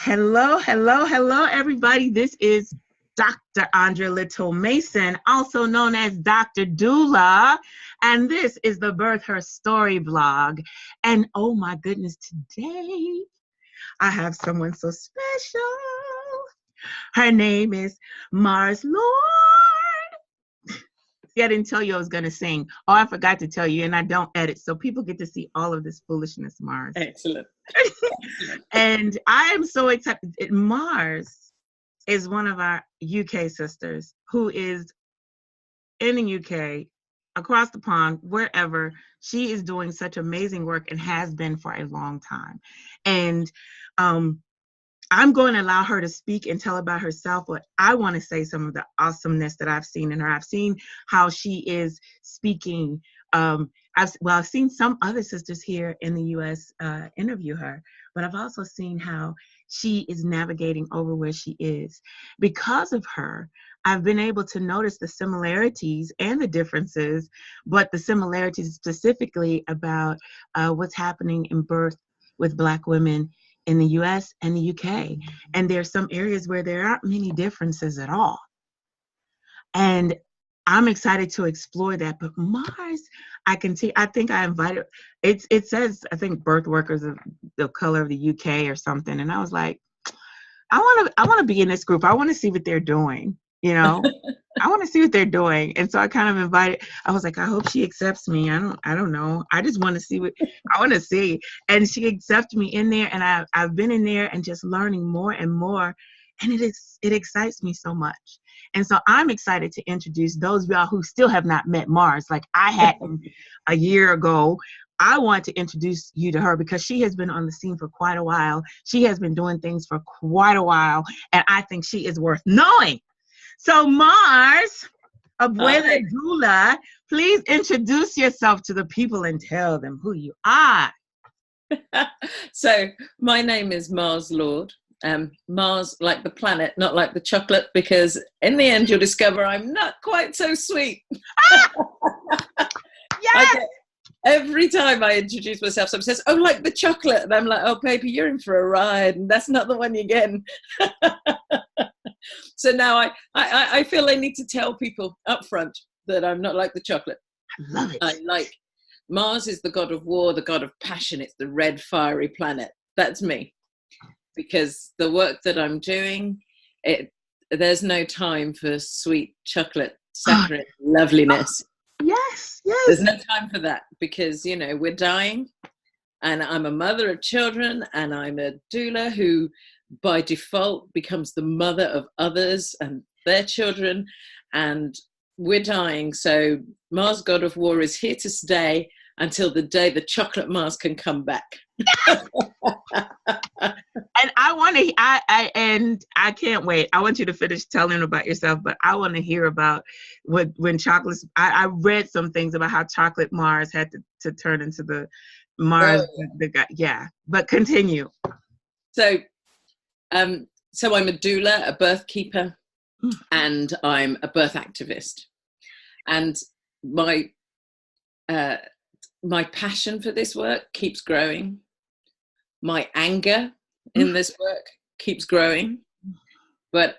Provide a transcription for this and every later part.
Hello, hello, hello, everybody. This is Dr. Andrea Little Mason, also known as Dr. Doula, and this is the Birth Her Story blog. And oh my goodness, today I have someone so special. Her name is Mars Lord. See, I didn't tell you I was going to sing. Oh, I forgot to tell you, and I don't edit, so people get to see all of this foolishness, Mars. Excellent. And I am so excited. Mars is one of our UK sisters who is in the UK, across the pond, wherever. She is doing such amazing work and has been for a long time. And I'm going to allow her to speak and tell about herself, but I want to say some of the awesomeness that I've seen in her. I've seen how she is speaking. I've seen some other sisters here in the U.S. Interview her, but I've also seen how she is navigating over where she is. Because of her, I've been able to notice the similarities and the differences, but the similarities specifically about what's happening in birth with Black women in the US and the UK. And there's some areas where there aren't many differences at all. And I'm excited to explore that. But Mars, I think I invited, it says, I think birth workers of the color of the UK or something. And I was like, I want to be in this group. I want to see what they're doing, you know? I want to see what they're doing. And so I kind of invited, I was like, I hope she accepts me. I don't know. I just want to see what I want to see. And she accepted me in there, and I've been in there and just learning more and more. And it excites me so much. And so I'm excited to introduce those of y'all who still have not met Mars, like I hadn't a year ago. I want to introduce you to her because she has been on the scene for quite a while. She has been doing things for quite a while. And I think she is worth knowing. So Mars, Abuela Doula, please introduce yourself to the people and tell them who you are. So my name is Mars Lord. Mars like the planet, not like the chocolate, because in the end you'll discover I'm not quite so sweet. Yes! Every time I introduce myself, someone says, oh, like the chocolate. And I'm like, oh, baby, you're in for a ride. And that's not the one you're getting. So now I feel I need to tell people up front that I'm not like the chocolate. I love it. Mars is the god of war, the god of passion. It's the red, fiery planet. That's me. Because the work that I'm doing, there's no time for sweet chocolate, saccharine loveliness. Yes. There's no time for that because, you know, we're dying, and I'm a mother of children, and I'm a doula who by default becomes the mother of others and their children, and we're dying. So Mars, god of war, is here to stay until the day the chocolate Mars can come back. And I can't wait. I want you to finish telling about yourself, but I want to hear about when chocolates. I read some things about how chocolate Mars had to turn into the Mars. The guy. Yeah, but continue. So I'm a doula, a birth keeper, and I'm a birth activist. And my passion for this work keeps growing. My anger in this work keeps growing. But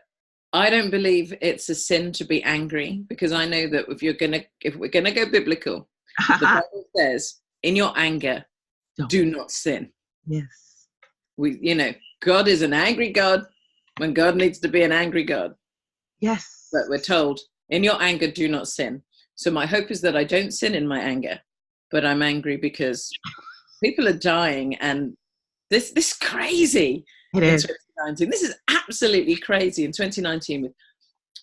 I don't believe it's a sin to be angry, because I know that if we're gonna go biblical, the Bible says, in your anger, do not sin. Yes. God is an angry God when God needs to be an angry God. Yes. But we're told, in your anger, do not sin. So my hope is that I don't sin in my anger, but I'm angry because people are dying, and this is crazy. It is. 2019. This is absolutely crazy in 2019 with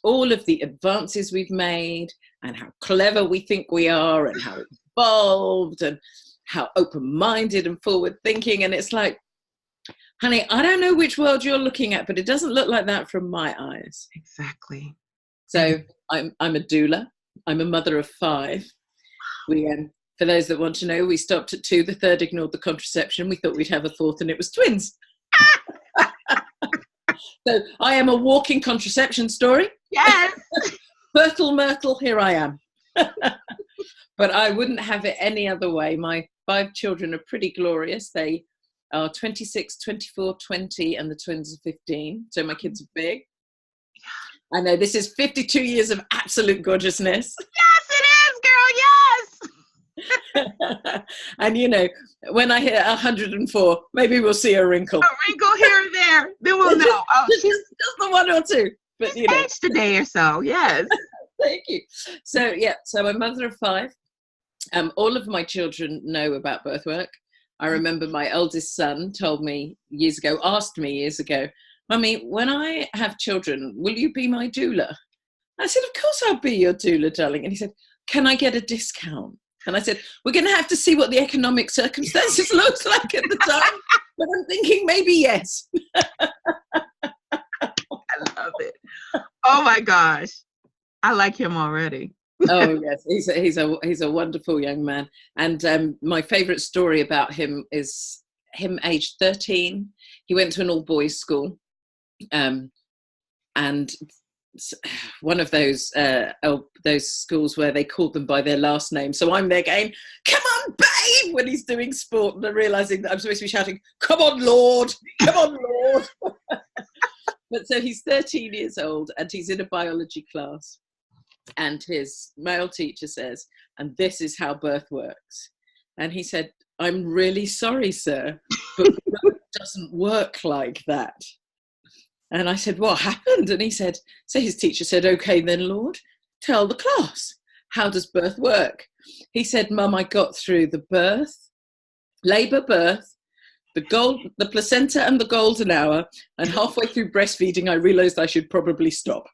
all of the advances we've made and how clever we think we are and how evolved and how open-minded and forward-thinking. And it's like, honey, I don't know which world you're looking at, but it doesn't look like that from my eyes. Exactly. So I'm a doula. I'm a mother of 5. We, for those that want to know, we stopped at 2. The third ignored the contraception. We thought we'd have a 4th, and it was twins. So I am a walking contraception story. Yes. Fertile Myrtle, here I am. But I wouldn't have it any other way. My 5 children are pretty glorious. They are 26, 24, 20, and the twins are 15. So my kids are big. I know this is 52 years of absolute gorgeousness. Yes, it is, girl. Yes. And you know, when I hit 104, maybe we'll see a wrinkle. A wrinkle here and there. Then we'll know. Oh, she's just the one or two. But you know, aged a day or so. Yes. Thank you. So yeah, so I'm a mother of 5. All of my children know about birth work. I remember my eldest son asked me years ago, Mummy, when I have children, will you be my doula? I said, of course I'll be your doula, darling. And he said, can I get a discount? And I said, we're going to have to see what the economic circumstances looks like at the time. But I'm thinking maybe yes. I love it. Oh my gosh. I like him already. Oh yes, he's a wonderful young man. And my favorite story about him is him aged 13. He went to an all-boys school. And one of those schools where they called them by their last name. So I'm there going, come on, babe, when he's doing sport, and I'm realizing that I'm supposed to be shouting, come on, Lord, come on, Lord. But so he's 13 years old and he's in a biology class, and his male teacher says, and this is how birth works. And he said, I'm really sorry, sir, but it doesn't work like that. And I said, what happened? And he said, so his teacher said, okay, then, Lord, tell the class, how does birth work? He said, Mum, I got through the birth, labour, birth, the placenta and the golden hour, and halfway through breastfeeding, I realised I should probably stop.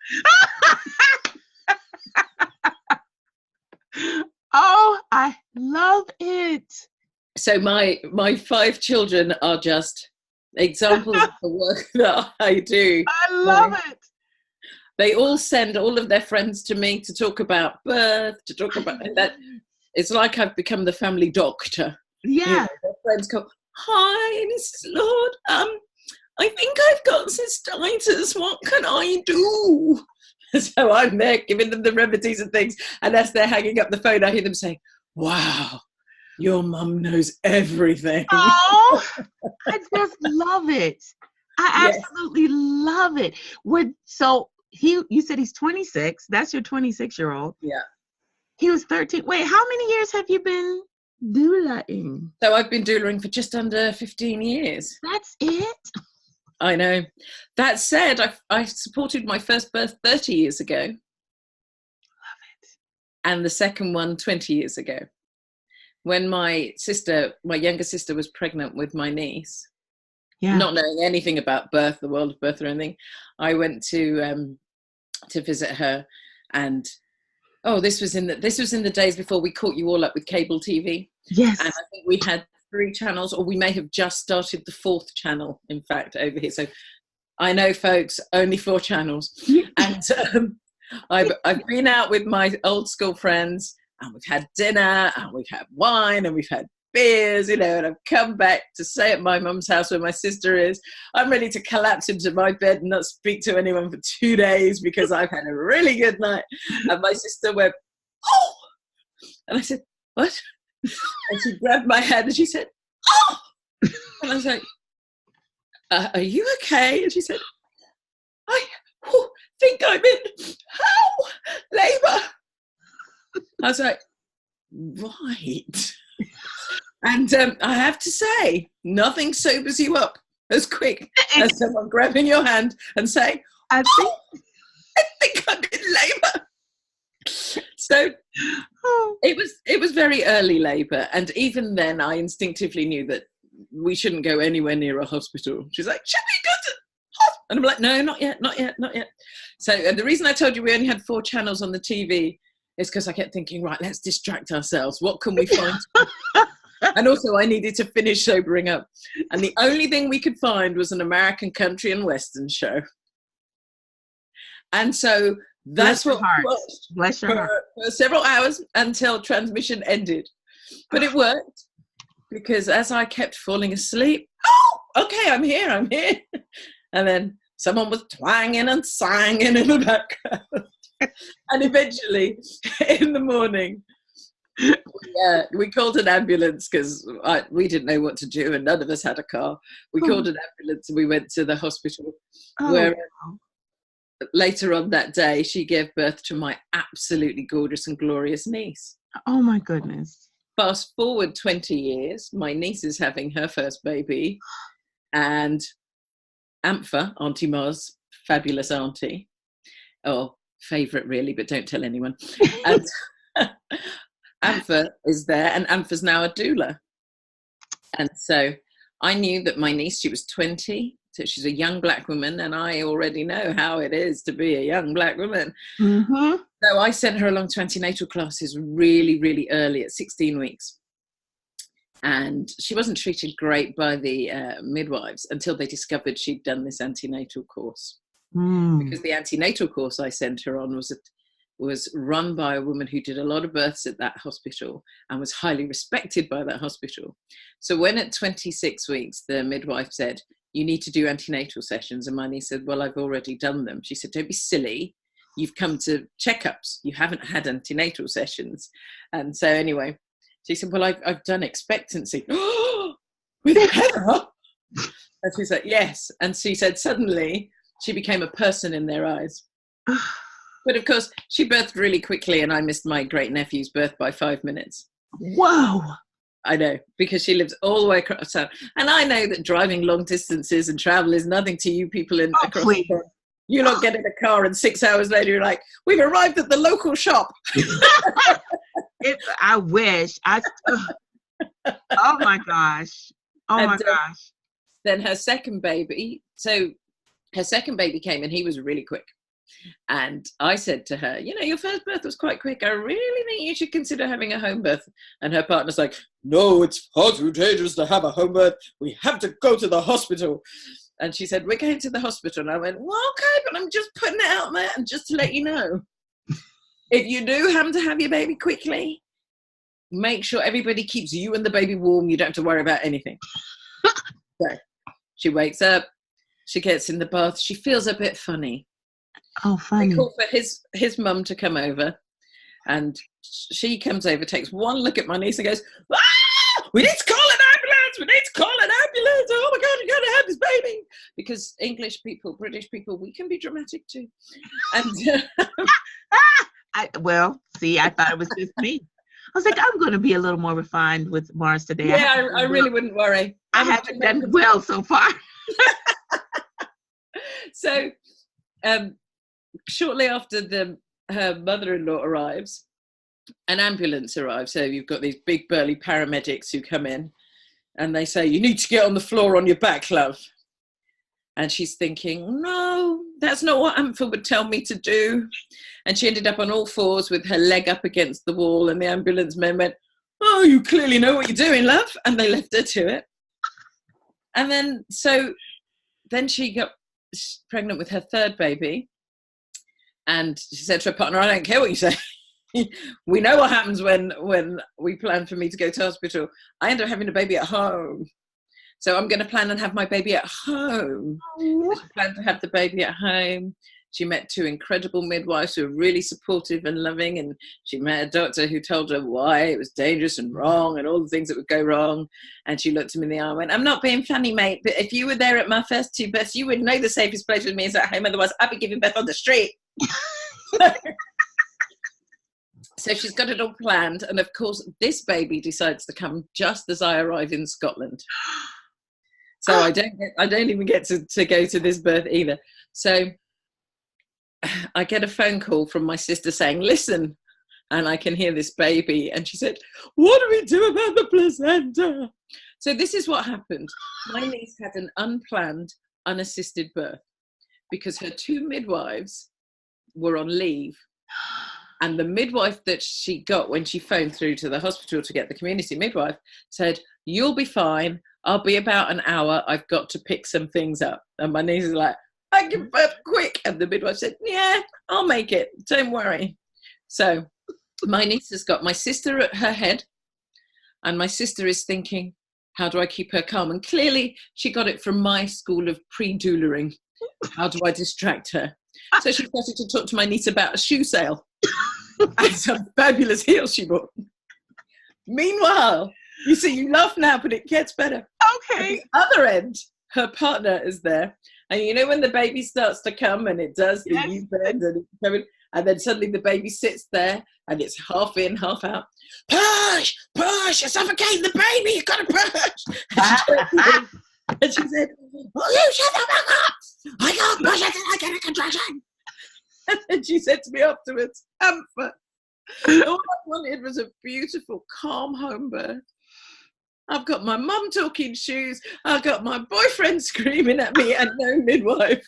Oh, I love it. So my 5 children are just examples of the work that I do. I love it. They all send all of their friends to me to talk about birth, to talk about that. It's like I've become the family doctor. Yeah. You know, their friends go, hi, Mrs. Lord. I think I've got cystitis. What can I do? So I'm there giving them the remedies and things. And as they're hanging up the phone, I hear them saying, wow, your mum knows everything. Oh, I just love it. I absolutely love it. So you said he's 26. That's your 26-year-old. Yeah. He was 13. Wait, how many years have you been doulaing? So I've been doulaing for just under 15 years. That's it? I know. That said, I supported my first birth 30 years ago. Love it. And the second one 20 years ago. When my younger sister was pregnant with my niece, not knowing anything about birth, the world of birth or anything, I went to visit her, and this was in the days before we caught you all up with cable TV. Yes. And I think we had 3 channels, or we may have just started the 4th channel, in fact, over here. So I know, folks, only 4 channels. And I've been out with my old school friends, and we've had dinner, and we've had wine, and we've had beers, and I've come back to stay at my mum's house where my sister is. I'm ready to collapse into my bed and not speak to anyone for 2 days because I've had a really good night. And my sister went, oh! And I said, what? And she grabbed my hand and she said, oh! And I was like, are you okay? And she said, I think I'm in labour. I was like, right. And I have to say, nothing sobers you up as quick as someone grabbing your hand and saying, I think I'm in labour. So it was very early labour, and even then I instinctively knew that we shouldn't go anywhere near a hospital. She's like, should we go to hospital? And I'm like, no, not yet. So and the reason I told you we only had 4 channels on the TV is because I kept thinking, right, let's distract ourselves. What can we find? And also I needed to finish sobering up. And the only thing we could find was an American country and western show. And so that's what we watched for several hours until transmission ended. But it worked, because as I kept falling asleep, okay, I'm here. And then someone was twanging and singing in the background. And eventually, in the morning, Yeah, we called an ambulance because we didn't know what to do and none of us had a car. We called an ambulance and we went to the hospital where later on that day she gave birth to my absolutely gorgeous and glorious niece. Oh my goodness. Fast forward 20 years, my niece is having her first baby, and Ampha, Auntie Ma's fabulous auntie, or favourite really, but don't tell anyone. And Ampha is there, and Ampha's now a doula. And so I knew that my niece, she was 20, so she's a young black woman, and I already know how it is to be a young black woman. Mm-hmm. So I sent her along to antenatal classes really, really early at 16 weeks. And she wasn't treated great by the midwives until they discovered she'd done this antenatal course. Because the antenatal course I sent her on was run by a woman who did a lot of births at that hospital and was highly respected by that hospital. So when at 26 weeks, the midwife said, you need to do antenatal sessions. And my niece said, well, I've already done them. She said, don't be silly. You've come to checkups. You haven't had antenatal sessions. And so anyway, she said, well, I've done expectancy. With Heather? And she said, yes. And she said, suddenly she became a person in their eyes. But of course, she birthed really quickly and I missed my great nephew's birth by 5 minutes. Whoa. I know, because she lives all the way across town. And I know that driving long distances and travel is nothing to you people across the town. You not get in a car and 6 hours later you're like, we've arrived at the local shop. I wish. Oh my gosh. Oh my gosh. Then her second baby. So her second baby came and he was really quick. And I said to her, you know, your first birth was quite quick. I really think you should consider having a home birth. And her partner's like, no, it's far too dangerous to have a home birth. We have to go to the hospital. And she said, we're going to the hospital. And I went, well, okay, but I'm just putting it out there and just to let you know. If you do happen to have your baby quickly, make sure everybody keeps you and the baby warm. You don't have to worry about anything. So she wakes up. She gets in the bath. She feels a bit funny. Oh, funny. They call for his mum to come over. And she comes over, takes one look at my niece and goes, we need to call an ambulance. We need to call an ambulance. Oh my God, you're going to have this baby. Because English people, British people, we can be dramatic too. And well, see, I thought it was just me. I was like, I'm going to be a little more refined with Mars today. Yeah, I really wouldn't worry. I haven't done well so far. So shortly after her mother-in-law arrives, an ambulance arrives. So you've got these big burly paramedics who come in and they say, you need to get on the floor on your back, love. And she's thinking, no, that's not what Ampha would tell me to do. And she ended up on all fours with her leg up against the wall. And the ambulance men went, oh, you clearly know what you're doing, love. And they left her to it. And then she got pregnant with her third baby. And she said to her partner, I don't care what you say. We know what happens when we plan for me to go to hospital. I end up having a baby at home. So I'm going to plan and have my baby at home. So she planned to have the baby at home. She met two incredible midwives who were really supportive and loving. And she met a doctor who told her why it was dangerous and wrong and all the things that would go wrong. And she looked him in the eye and went, I'm not being funny, mate, but if you were there at my first two births, you would know the safest place with me is at home. Otherwise, I'd be giving birth on the street. So she's got it all planned. And of course, this baby decides to come just as I arrive in Scotland. So I don't even get to go to this birth either. So I get a phone call from my sister saying, listen, and I can hear this baby. And she said, what do we do about the placenta? So this is what happened. My niece had an unplanned, unassisted birth because her two midwives were on leave. And the midwife that she got when she phoned through to the hospital to get the community midwife said, you'll be fine. I'll be about an hour. I've got to pick some things up. And my niece is like, I give birth quick. And the midwife said, yeah, I'll make it. Don't worry. So my niece has got my sister at her head. And my sister is thinking, how do I keep her calm? And clearly she got it from my school of pre-doularing. How do I distract her? So she started to talk to my niece about a shoe sale and some fabulous heels she bought. Meanwhile, you see, you laugh now, but it gets better. Okay. At the other end, her partner is there. And you know when the baby starts to come and it does the Yes. U-bend and it's coming, and then suddenly the baby sits there and it's half in, half out. Push! Push! You're suffocating the baby! You've got to push! And she said, "Will you shut the fuck up? I can't push it until I get a contraction." And then she said to me afterwards, "Amber, all I wanted was a beautiful, calm home birth. I've got my mum talking shoes, I've got my boyfriend screaming at me, and no midwife."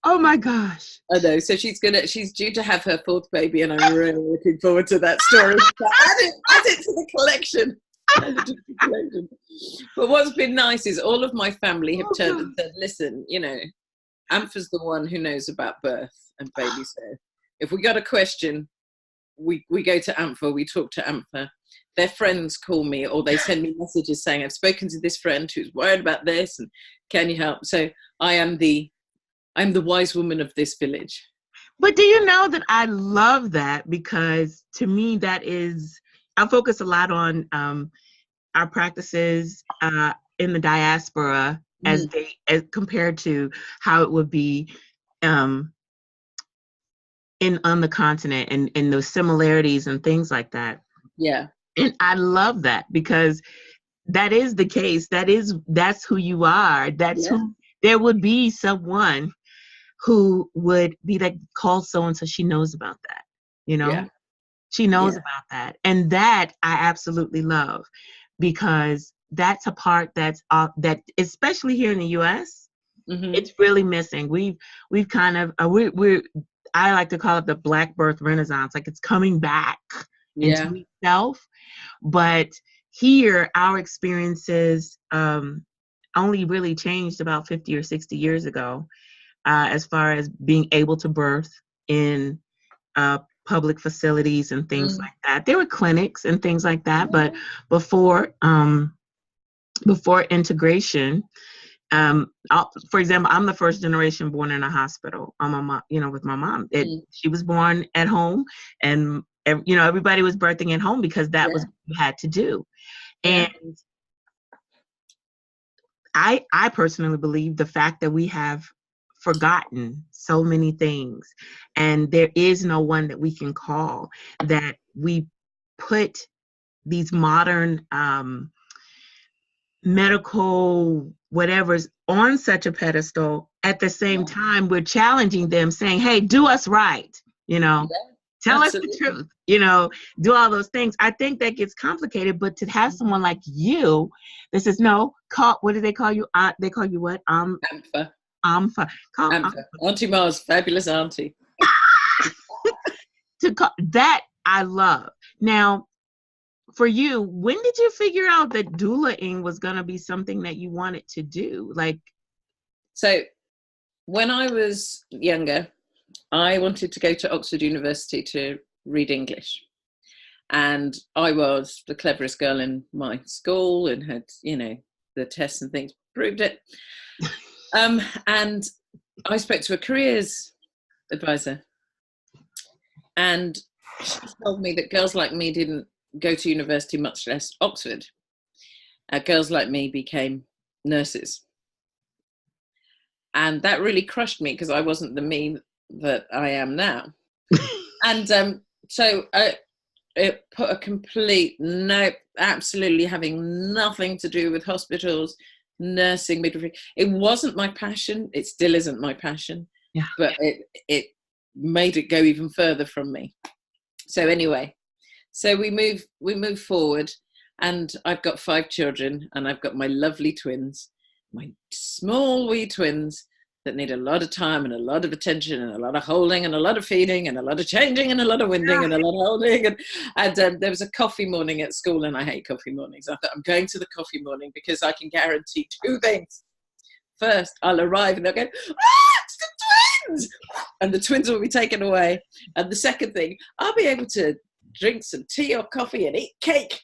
Oh my gosh. I know. So she's due to have her fourth baby, and I'm really looking forward to that story. Add it to the collection. But what's been nice is all of my family have turned and said, "Listen, you know, Ampha's the one who knows about birth and baby." So if we got a question, we go to Ampha, we talk to Ampha. Their friends call me, or they send me messages saying, "I've spoken to this friend who's worried about this, and can you help?" So I'm the wise woman of this village. But do you know that I love that, because to me that is, I focus a lot on our practices in the diaspora as compared to how it would be on the continent, and those similarities and things like that. Yeah. And I love that, because that is the case. That's who you are. That's who, there would be someone who would be like, call so-and-so, she knows about that, you know? Yeah. She knows about that. And that I absolutely love, because that's a part that especially here in the US, it's really missing. We've kind of, I like to call it the Black birth renaissance. Like, it's coming back into itself. But here, our experiences only really changed about 50 or 60 years ago, as far as being able to birth in public facilities and things like that. There were clinics and things like that, but before integration, for example, I'm the first generation born in a hospital. I'm a mom, with my mom. She was born at home, and everybody was birthing at home because that was what you had to do. And I personally believe the fact that we have forgotten so many things, and there is no one that we can call, that we put these modern medical whatevers on such a pedestal. At the same time, we're challenging them, saying, "Hey, do us right, tell us the truth, do all those things." I think that gets complicated, but to have someone like you that says, "No, what do they call you? They call you what? Ampha. Ampha. Auntie Mars, fabulous auntie. That I love. Now, for you, when did you figure out that doulaing was going to be something that you wanted to do? So when I was younger, I wanted to go to Oxford University to read English. And I was the cleverest girl in my school and had, the tests and things proved it. And I spoke to a careers advisor, and she told me that girls like me didn't go to university, much less Oxford. Girls like me became nurses. And that really crushed me, because I wasn't the me that I am now. And so it put a complete no, absolutely having nothing to do with hospitals, nursing, midwifery. It wasn't my passion. It still isn't my passion. Yeah. But it made it go even further from me. So anyway, so we move forward, and I've got 5 children, and I've got my lovely twins, my small wee twins that need a lot of time and a lot of attention and a lot of holding and a lot of feeding and a lot of changing and a lot of winding and a lot of holding. And there was a coffee morning at school, and I hate coffee mornings. I thought, I'm going to the coffee morning because I can guarantee 2 things. First, I'll arrive and they'll go, it's the twins! And the twins will be taken away. And the second thing, I'll be able to drink some tea or coffee and eat cake.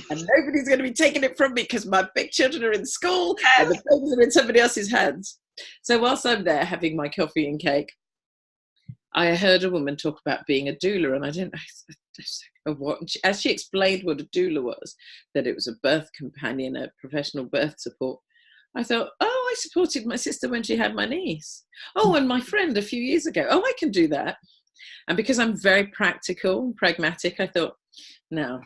And nobody's going to be taking it from me, because my big children are in school and the things are in somebody else's hands. So whilst I'm there having my coffee and cake, I heard a woman talk about being a doula, and I didn't. As she explained what a doula was, that it was a birth companion, a professional birth support. I thought, oh, I supported my sister when she had my niece. Oh, and my friend a few years ago. Oh, I can do that. And because I'm very practical and pragmatic, I thought, no.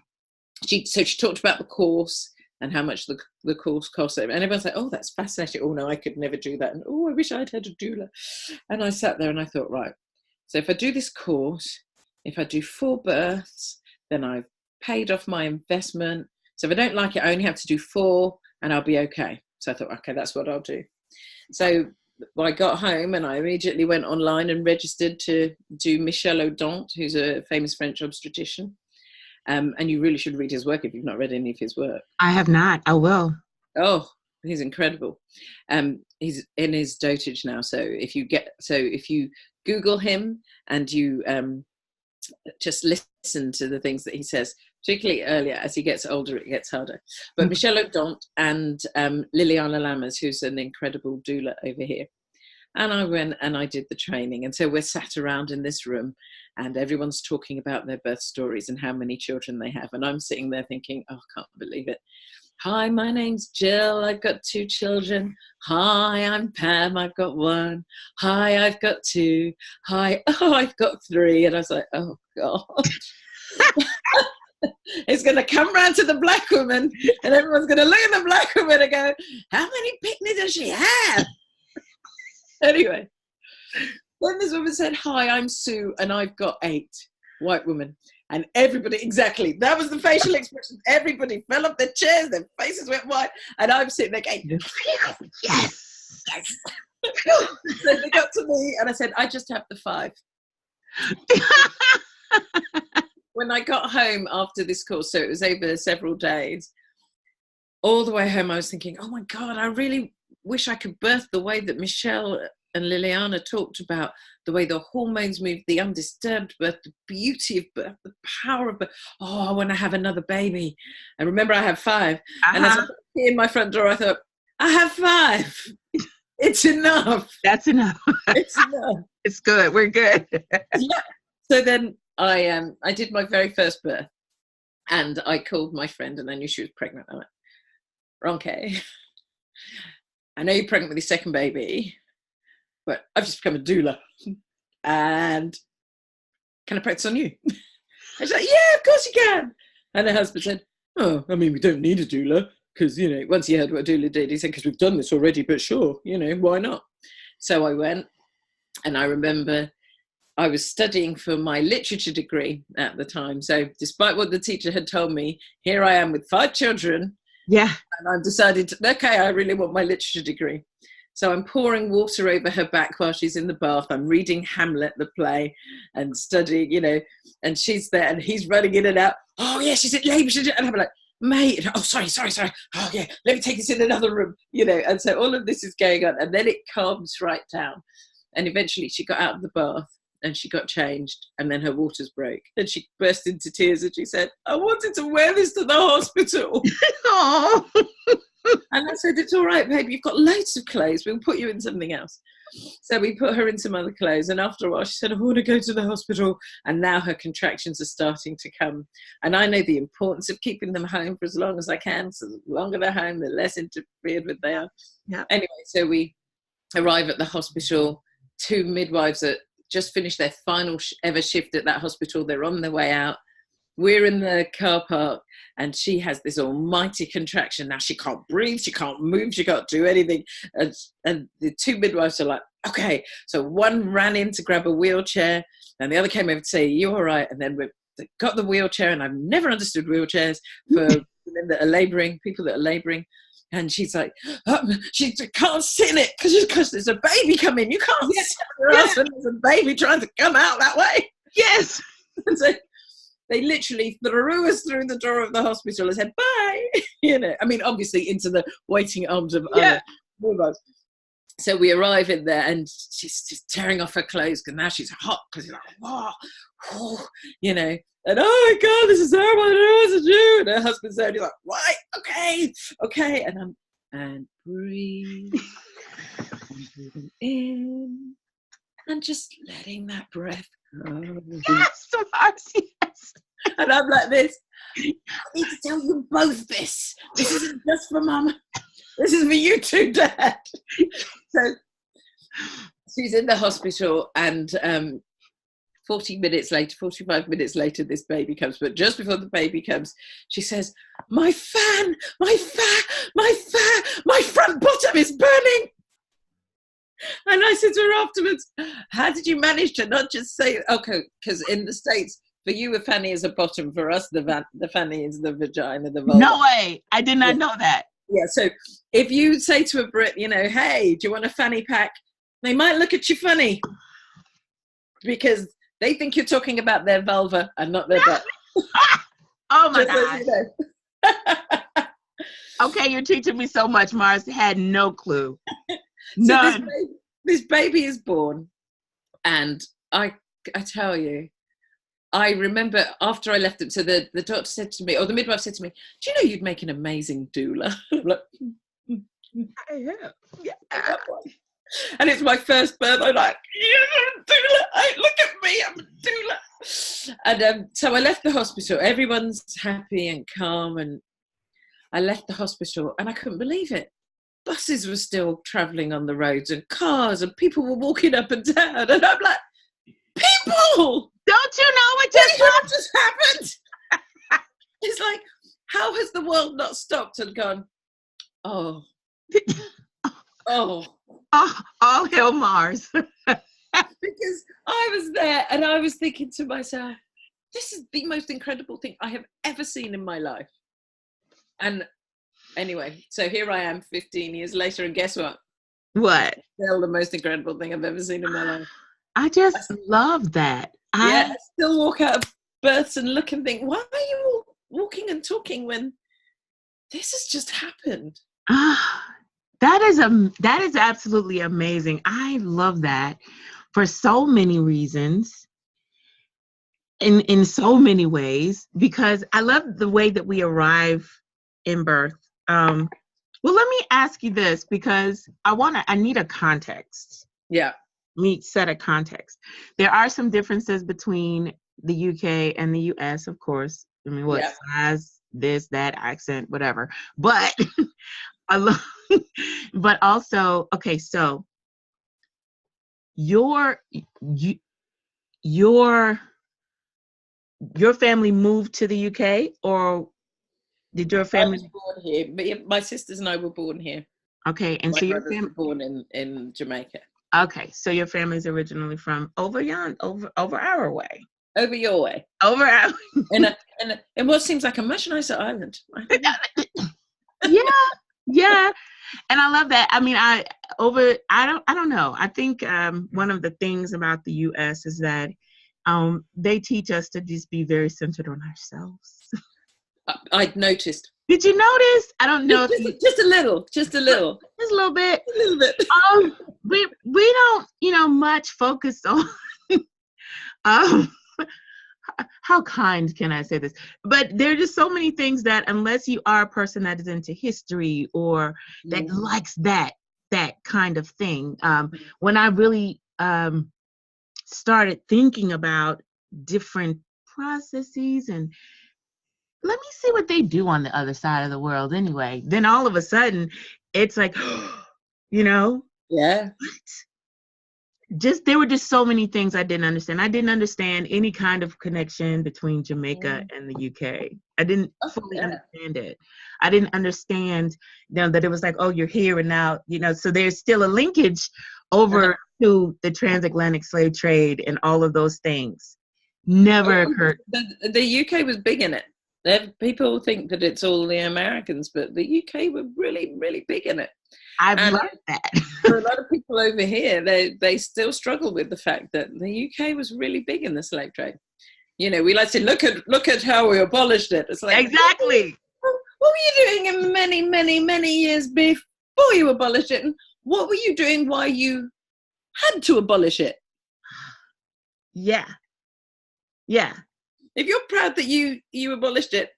So she talked about the course and how much the course cost. And everyone's like, oh, that's fascinating. Oh, no, I could never do that. And oh, I wish I'd had a doula. And I sat there and I thought, right, so if I do this course, if I do 4 births, then I've paid off my investment. So if I don't like it, I only have to do 4 and I'll be okay. So I thought, okay, that's what I'll do. So I got home and I immediately went online and registered to do Michel Audant, who's a famous French obstetrician. And you really should read his work if you've not read any of his work. I have not. I will. Oh, he's incredible. He's in his dotage now. So if you Google him and you just listen to the things that he says, particularly earlier, as he gets older, it gets harder. But Michel Audant and Liliana Lammers, who's an incredible doula over here. And I went and I did the training. And so we're sat around in this room and everyone's talking about their birth stories and how many children they have. And I'm sitting there thinking, oh, I can't believe it. Hi, my name's Jill. I've got 2 children. Hi, I'm Pam. I've got 1. Hi, I've got 2. Hi, oh, I've got 3. And I was like, oh, God. It's going to come round to the black woman and everyone's going to look at the black woman and go, how many picnics does she have? Anyway, then this woman said, hi, I'm Sue, and I've got 8. White woman. And everybody, exactly, that was the facial expression. Everybody fell off their chairs, their faces went white, and I'm sitting there going, yes, yes. So they got to me, and I said, I just have the 5. When I got home after this course, so it was over several days, all the way home I was thinking, oh my God, I really wish I could birth the way that Michelle and Liliana talked about, the way the hormones move, the undisturbed birth, the beauty of birth, the power of birth. Oh, I want to have another baby. And remember, I have 5. And as I was in my front door, I thought, I have 5. It's enough. That's enough. It's enough. It's good. We're good. Yeah. So then I did my very first birth, and I called my friend, and I knew she was pregnant. I went, Ronke, I know you're pregnant with your second baby, but I've just become a doula, and can I practice on you? And she's like, yeah, of course you can. And her husband said, oh, I mean, we don't need a doula, because, you know, once he heard what a doula did, he said, because we've done this already, but sure, you know, why not? So I went, and I remember I was studying for my literature degree at the time. So despite what the teacher had told me, here I am with 5 children. Yeah. And I've decided, okay, I really want my literature degree. So I'm pouring water over her back while she's in the bath. I'm reading Hamlet, the play, and studying, you know, and she's there and he's running in and out. Oh, yeah, she's at labour. And I'm like, mate, oh, sorry. Oh, yeah, let me take this in another room, you know. And so all of this is going on. And then it calms right down. And eventually she got out of the bath and she got changed, and then her waters broke. And she burst into tears and she said, I wanted to wear this to the hospital. Oh. And I said, it's all right, babe, you've got loads of clothes. We'll put you in something else. So we put her in some other clothes. And after a while, she said, I want to go to the hospital. And now her contractions are starting to come. And I know the importance of keeping them home for as long as I can. So the longer they're home, the less interfered with they are. Yeah. Anyway, so we arrive at the hospital. 2 midwives that just finished their final ever shift at that hospital. They're on their way out. We're in the car park and she has this almighty contraction. Now she can't breathe, she can't move, she can't do anything. And the 2 midwives are like, okay. So one ran in to grab a wheelchair and the other came over to say, you all right? And then we got the wheelchair, and I've never understood wheelchairs for women that are labouring, people that are labouring. And she's like, she can't sit in it because there's a baby coming. You can't sit in your husband. There's a baby trying to come out that way. Yes. And so they literally threw us through the door of the hospital and said, bye. You know, I mean, obviously into the waiting arms of other midwives. So we arrive in there and she's just tearing off her clothes because now she's hot because she's like, whoa, you know. And oh my God, this is terrible, I don't know what to do. And her husband's there and he's like, right, okay. And breathe. And breathing in and just letting that breath go. Yes, Mars, yes. And I'm like this. I need to tell you both this. This isn't just for Mum. This is for you too, Dad. So she's in the hospital, and 45 minutes later, this baby comes. But just before the baby comes, she says, my front bottom is burning. And I said to her afterwards, how did you manage to not just say, okay, because in the States, for you, a fanny is a bottom. For us, the fanny is the vagina, the vulva. No way. I did not know that. Yeah, so if you say to a Brit, you know, hey, do you want a fanny pack? They might look at you funny because they think you're talking about their vulva and not their butt. Oh my God. You know. Okay, you're teaching me so much, Mars. Had no clue. None. So this baby is born, and I tell you, I remember after I left it, so the doctor said to me, or the midwife said to me, do you know you'd make an amazing doula? I'm like, yeah. And it's my first birth. I'm like, yeah, I'm a doula. Hey, look at me, I'm a doula. And so I left the hospital. Everyone's happy and calm, and I left the hospital, and I couldn't believe it. Buses were still travelling on the roads, and cars, and people were walking up and down, and I'm like, people! Don't you know what just happened? It's like, how has the world not stopped and gone, oh, all hail Mars. Because I was there and I was thinking to myself, this is the most incredible thing I have ever seen in my life. And anyway, so here I am 15 years later, and guess what? What? Still the most incredible thing I've ever seen in my life. I just love that. I still walk out of births and look and think, why are you all walking and talking when this has just happened? That is absolutely amazing. I love that for so many reasons, in so many ways, because I love the way that we arrive in birth. Well, let me ask you this, because I need a context. Yeah. Set a context. There are some differences between the UK and the US, of course. I mean, size, this, that, accent, whatever. But but also, okay, so your family moved to the UK, or did your family? I was born here. But my sisters and I were born here. Okay, and my so your family was born in Jamaica. Okay, so your family's originally from over our way. Over your way. Over our in what seems like a much nicer island. Yeah. And I love that. I mean, I don't know. I think one of the things about the US is that they teach us to just be very centered on ourselves. I'd noticed. Did you notice? I don't know. Just a little. Just a little bit. We don't, much focus on how kind can I say this? But there are just so many things that, unless you are a person that is into history or that likes that kind of thing, when I really started thinking about different processes and let me see what they do on the other side of the world anyway, then all of a sudden it's like, Yeah. What? There were just so many things I didn't understand. I didn't understand any kind of connection between Jamaica and the UK. I didn't fully understand it. I didn't understand, that it was like, oh, you're here and now, so there's still a linkage over to the transatlantic slave trade and all of those things. Never occurred. The UK was big in it. People think that it's all the Americans, but the UK were really, really big in it. I've learned that. For a lot of people over here, they still struggle with the fact that the UK was really big in the slave trade. We like to look at how we abolished it. It's like, exactly. What were you doing in many, many, many years before you abolished it? And what were you doing while you had to abolish it? Yeah. If you're proud that you abolished it,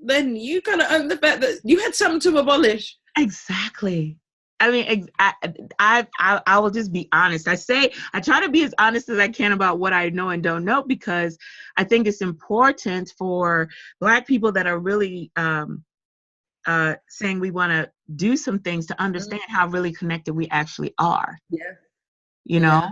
then you gotta own the fact that you had something to abolish. Exactly. I mean, I will just be honest. I try to be as honest as I can about what I know and don't know, because I think it's important for Black people that are really saying we want to do some things to understand how really connected we actually are. Yeah. You know? Yeah.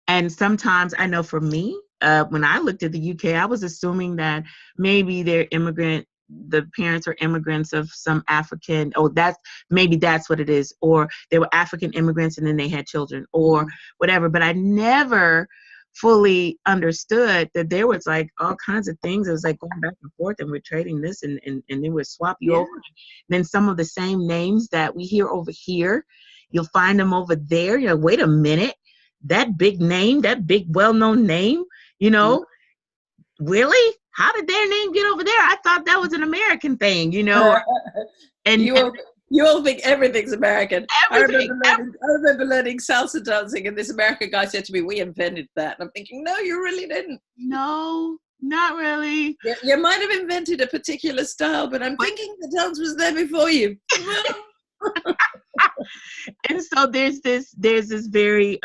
And sometimes I know for me, when I looked at the UK, I was assuming that maybe the parents are immigrants of some African, maybe that's what it is. Or they were African immigrants and then they had children or whatever. But I never fully understood that there was like all kinds of things. It was like going back and forth and we're trading this and then we'll swap you over. Then some of the same names that we hear over here, you'll find them over there. You're like, wait a minute, that big name, that big well-known name, really? How did their name get over there? I thought that was an American thing, And you all think everything's American. Everything. I remember learning salsa dancing, and this American guy said to me, "We invented that." And I'm thinking, no, you really didn't. No, not really. You might have invented a particular style, but I'm thinking the dance was there before you. And so there's this very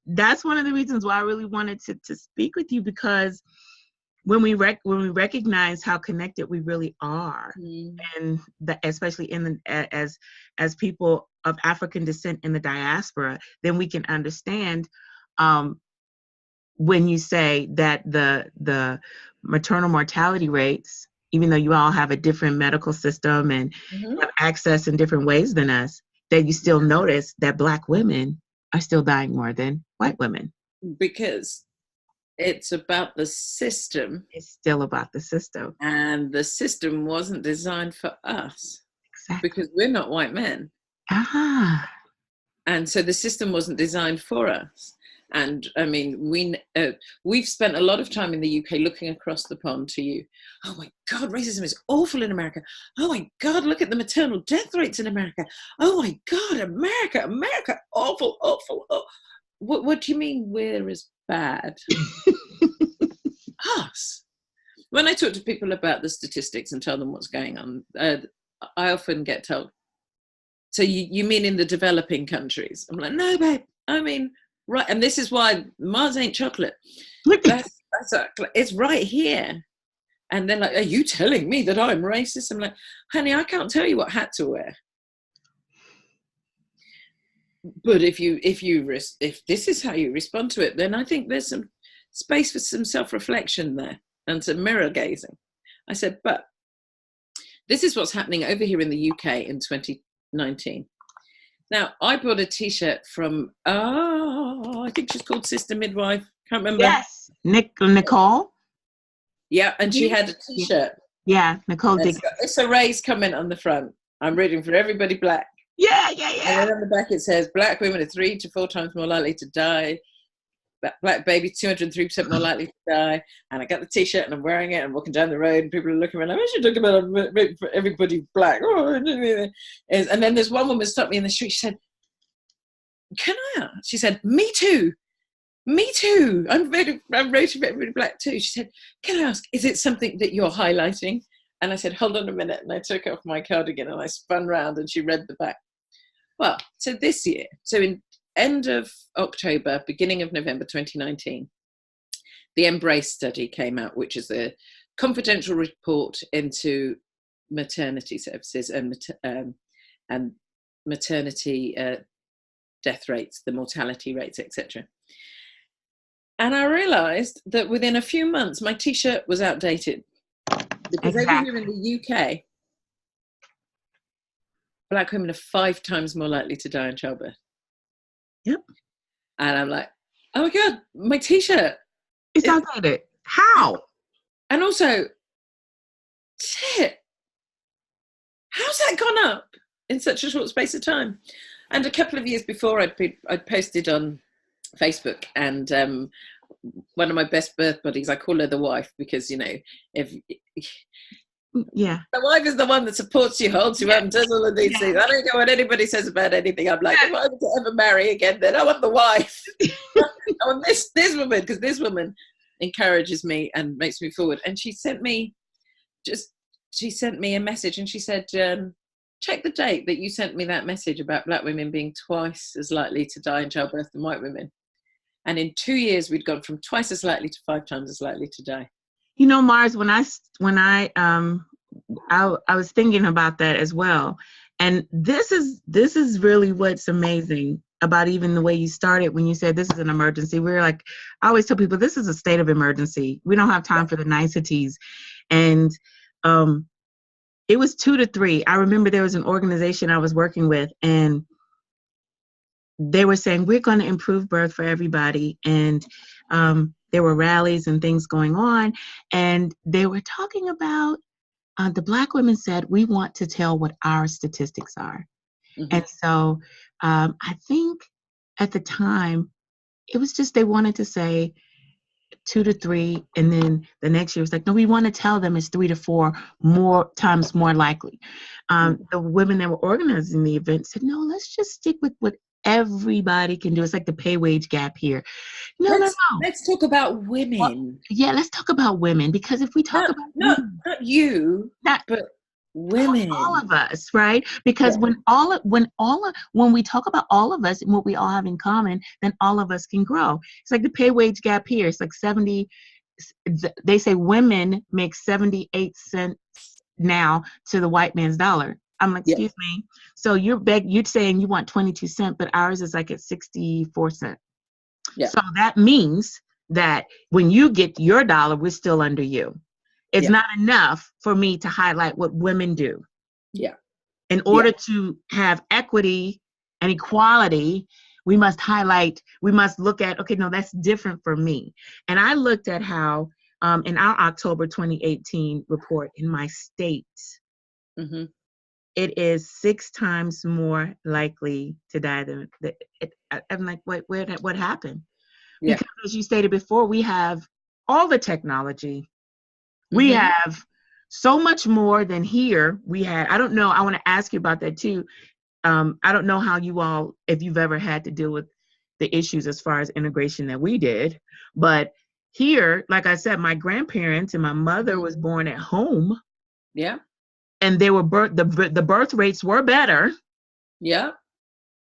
that's one of the reasons why I really wanted to speak with you, because when we recognize how connected we really are, and especially as people of African descent in the diaspora, then we can understand when you say that the maternal mortality rates, even though you all have a different medical system and have access in different ways than us, that you still notice that Black women are still dying more than white women. Because it's about the system. It's still about the system. And the system wasn't designed for us. Exactly. Because we're not white men. Ah. And so the system wasn't designed for us. And I mean, we've spent a lot of time in the UK looking across the pond to you. Oh my God, racism is awful in America. Oh my God, look at the maternal death rates in America. Oh my God, America, awful, awful. Oh. What do you mean we're as bad? Us. When I talk to people about the statistics and tell them what's going on, I often get told, so you mean in the developing countries? I'm like, no, babe, I mean, right. And this is why Mars ain't chocolate. It's right here. And they're like, are you telling me that I'm racist? I'm like, honey, I can't tell you what hat to wear. But if this is how you respond to it, then I think there's some space for some self-reflection there and some mirror gazing. I said, but this is what's happening over here in the UK in 2019. Now, I bought a T-shirt from, I think she's called Sister Midwife. Can't remember. Yes, Nicole. Yeah, and she had a T-shirt. Yeah, Nicole did. It's a race comment on the front. I'm reading for everybody Black. Yeah. And then on the back it says, Black women are 3 to 4 times more likely to die. Black babies 203% more likely to die. And I got the T-shirt and I'm wearing it and walking down the road and people are looking around like, she talking about for everybody Black. And then there's one woman stopped me in the street. She said, can I ask? She said, me too. I'm voting for everybody Black too. She said, can I ask, is it something that you're highlighting? And I said, hold on a minute. And I took off my cardigan and I spun round and she read the back. Well, so this year, so in end of October, beginning of November 2019, the Embrace study came out, which is a confidential report into maternity services and maternity death rates, the mortality rates, etc. And I realized that within a few months, my T-shirt was outdated. Because over here in the UK, Black women are 5 times more likely to die in childbirth. Yep. And I'm like, oh my God, my T-shirt. It's outdated. How? And also, shit, how's that gone up in such a short space of time? And a couple of years before, I'd posted on Facebook, and one of my best birth buddies, I call her the wife because, the wife is the one that supports you, holds you up, and does all of these things. I don't care what anybody says about anything. I'm like, if I were to ever marry again, then I want the wife. I want this woman, because this woman encourages me and makes me forward. And she sent me a message, and she said, check the date that you sent me that message about black women being twice as likely to die in childbirth than white women. And in 2 years, we'd gone from twice as likely to 5 times as likely to die. You know, Mars, when I was thinking about that as well. And this is really what's amazing about even the way you started when you said this is an emergency. We're like, I always tell people this is a state of emergency. We don't have time for the niceties. And it was 2 to 3. I remember there was an organization I was working with, and they were saying, we're going to improve birth for everybody. And there were rallies and things going on. And they were talking about, the Black women said, we want to tell what our statistics are. Mm-hmm. And so I think at the time, it was just they wanted to say 2 to 3. And then the next year was like, no, we want to tell them it's 3 to 4 more times more likely. The women that were organizing the event said, no, let's just stick with what everybody can do. It's like the pay wage gap here. No. Let's talk about women. Well, yeah, let's talk about women, because if we talk about women, not you, but women, all of us, right? Because when we talk about all of us and what we all have in common, then all of us can grow. It's like the pay wage gap here. It's like 70. They say women make 78 cents now to the white man's dollar. I'm like, excuse me. So you're saying you want 22 cents, but ours is like at 64 cents. Yeah. So that means that when you get your dollar, we're still under you. It's not enough for me to highlight what women do. Yeah. In order to have equity and equality, we must look at, okay, no, that's different for me. And I looked at how in our October 2018 report in my state, it is 6 times more likely to die than I'm like, what happened? Yeah. Because as you stated before, we have all the technology. We have so much more than here we had. I don't know. I want to ask you about that too. I don't know how you all, if you've ever had to deal with the issues as far as integration that we did, but here, like I said, my grandparents and my mother was born at home. Yeah. And they were the birth rates were better. Yeah.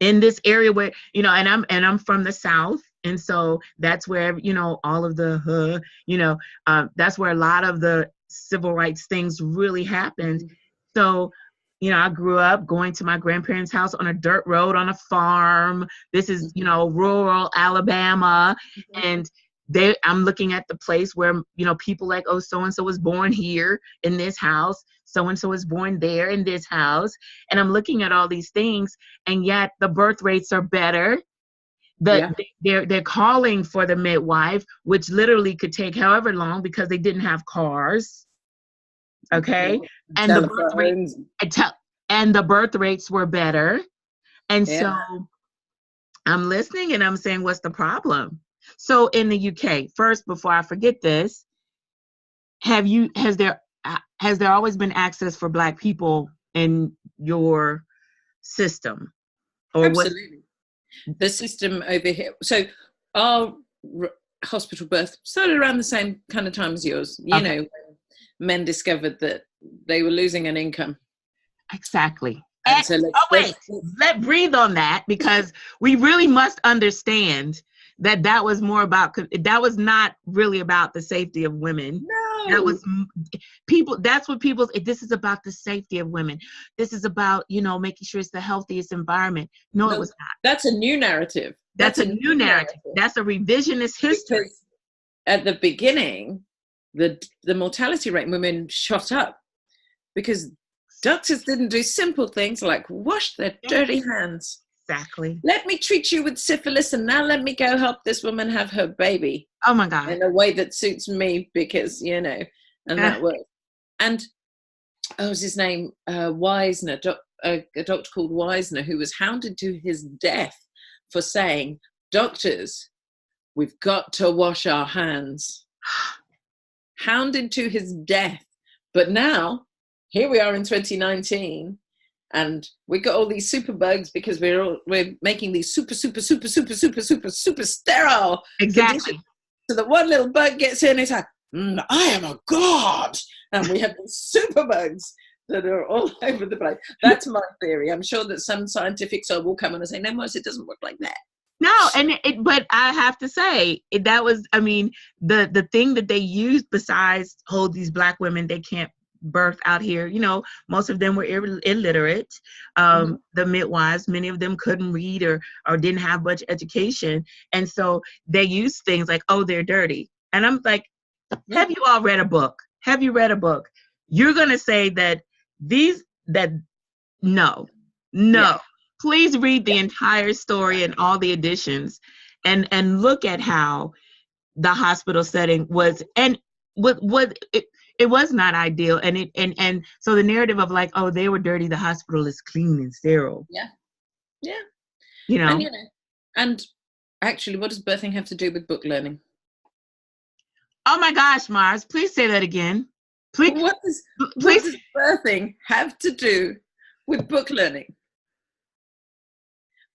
In this area where, and I'm from the South. And so that's where, all of the, that's where a lot of the civil rights things really happened. So, I grew up going to my grandparents' house on a dirt road on a farm. This is, rural Alabama. And I'm looking at the place where, people like, oh, so-and-so was born here in this house. So-and-so was born there in this house. And I'm looking at all these things, and yet the birth rates are better. They're calling for the midwife, which literally could take however long because they didn't have cars. Okay. And the birth rates were better. And so I'm listening and I'm saying, what's the problem? So in the UK, first, before I forget this, has there always been access for Black people in your system? Or absolutely. The system over here. So our hospital birth started around the same kind of time as yours. You know, when men discovered that they were losing an income. Exactly. Let's breathe on that, because we really must understand that was more about, that was not really about the safety of women. No. That was this is about the safety of women. This is about, making sure it's the healthiest environment. No, it was not. That's a new narrative. That's a new narrative. That's a revisionist history. Because at the beginning, the mortality rate in women shot up because doctors didn't do simple things like wash their dirty hands. Exactly. Let me treat you with syphilis, and now let me go help this woman have her baby. Oh my God. In a way that suits me, because, and that works. And, what was his name? Wisner, a doctor called Wisner, who was hounded to his death for saying, doctors, we've got to wash our hands. Hounded to his death. But now, here we are in 2019, and we got all these super bugs because we're making these super sterile conditions. So that one little bug gets in, it's like, I am a god, and we have these super bugs that are all over the place. That's my theory. I'm sure that some scientific soul will come on and say, no, Morris, it doesn't work like that. No, but I have to say that was, I mean, the thing that they used besides hold these Black women, they can't birth out here. You know, most of them were illiterate. The midwives, many of them couldn't read or didn't have much education, and so they used things like, oh, they're dirty. And I'm like, have you all read a book? Have you read a book? You're gonna say that no. Yeah. Please read the entire story and all the editions, and look at how the hospital setting was, and it was not ideal, and so the narrative of like, oh, they were dirty, the hospital is clean and sterile. Yeah. You know, and actually, what does birthing have to do with book learning? Oh my gosh, Mars, please say that again. Please. What does birthing have to do with book learning?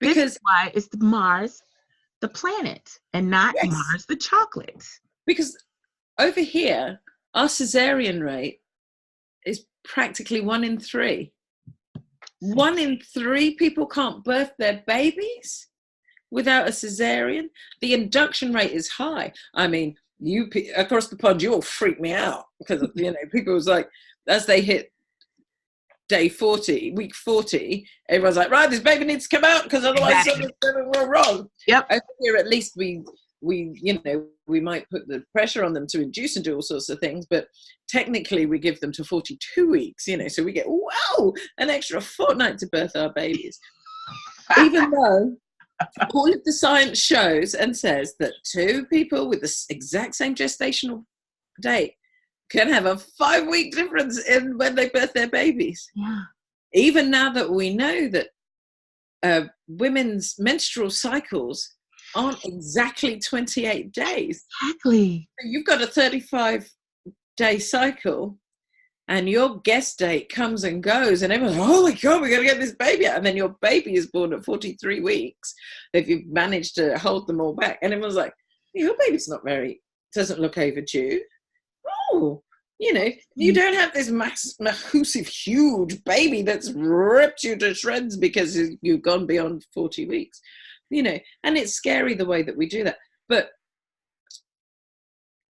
Because this is why it's Mars, the planet, and not Mars, the chocolate. Because over here, our cesarean rate is practically 1 in 3. 1 in 3 people can't birth their babies without a cesarean. The induction rate is high. I mean, you across the pond, you all freak me out because, you know, people was like, as they hit day 40, week 40, everyone's like, right, this baby needs to come out because otherwise something's going wrong. Yep. Over here, at least we you know, we might put the pressure on them to induce and do all sorts of things, but technically we give them to 42 weeks, you know, so we get, wow, an extra fortnight to birth our babies. Even though all of the science shows and says that 2 people with the exact same gestational date can have a 5-week difference in when they birth their babies. Yeah. Even now that we know that women's menstrual cycles aren't exactly 28 days. Exactly. So you've got a 35-day cycle, and your guest date comes and goes, and everyone's like, oh my God, we're going to get this baby out. And then your baby is born at 43 weeks if you've managed to hold them all back. And everyone's like, your baby's doesn't look overdue. Oh, you know, you don't have this massive, huge baby that's ripped you to shreds because you've gone beyond 40 weeks, you know, and it's scary the way that we do that. But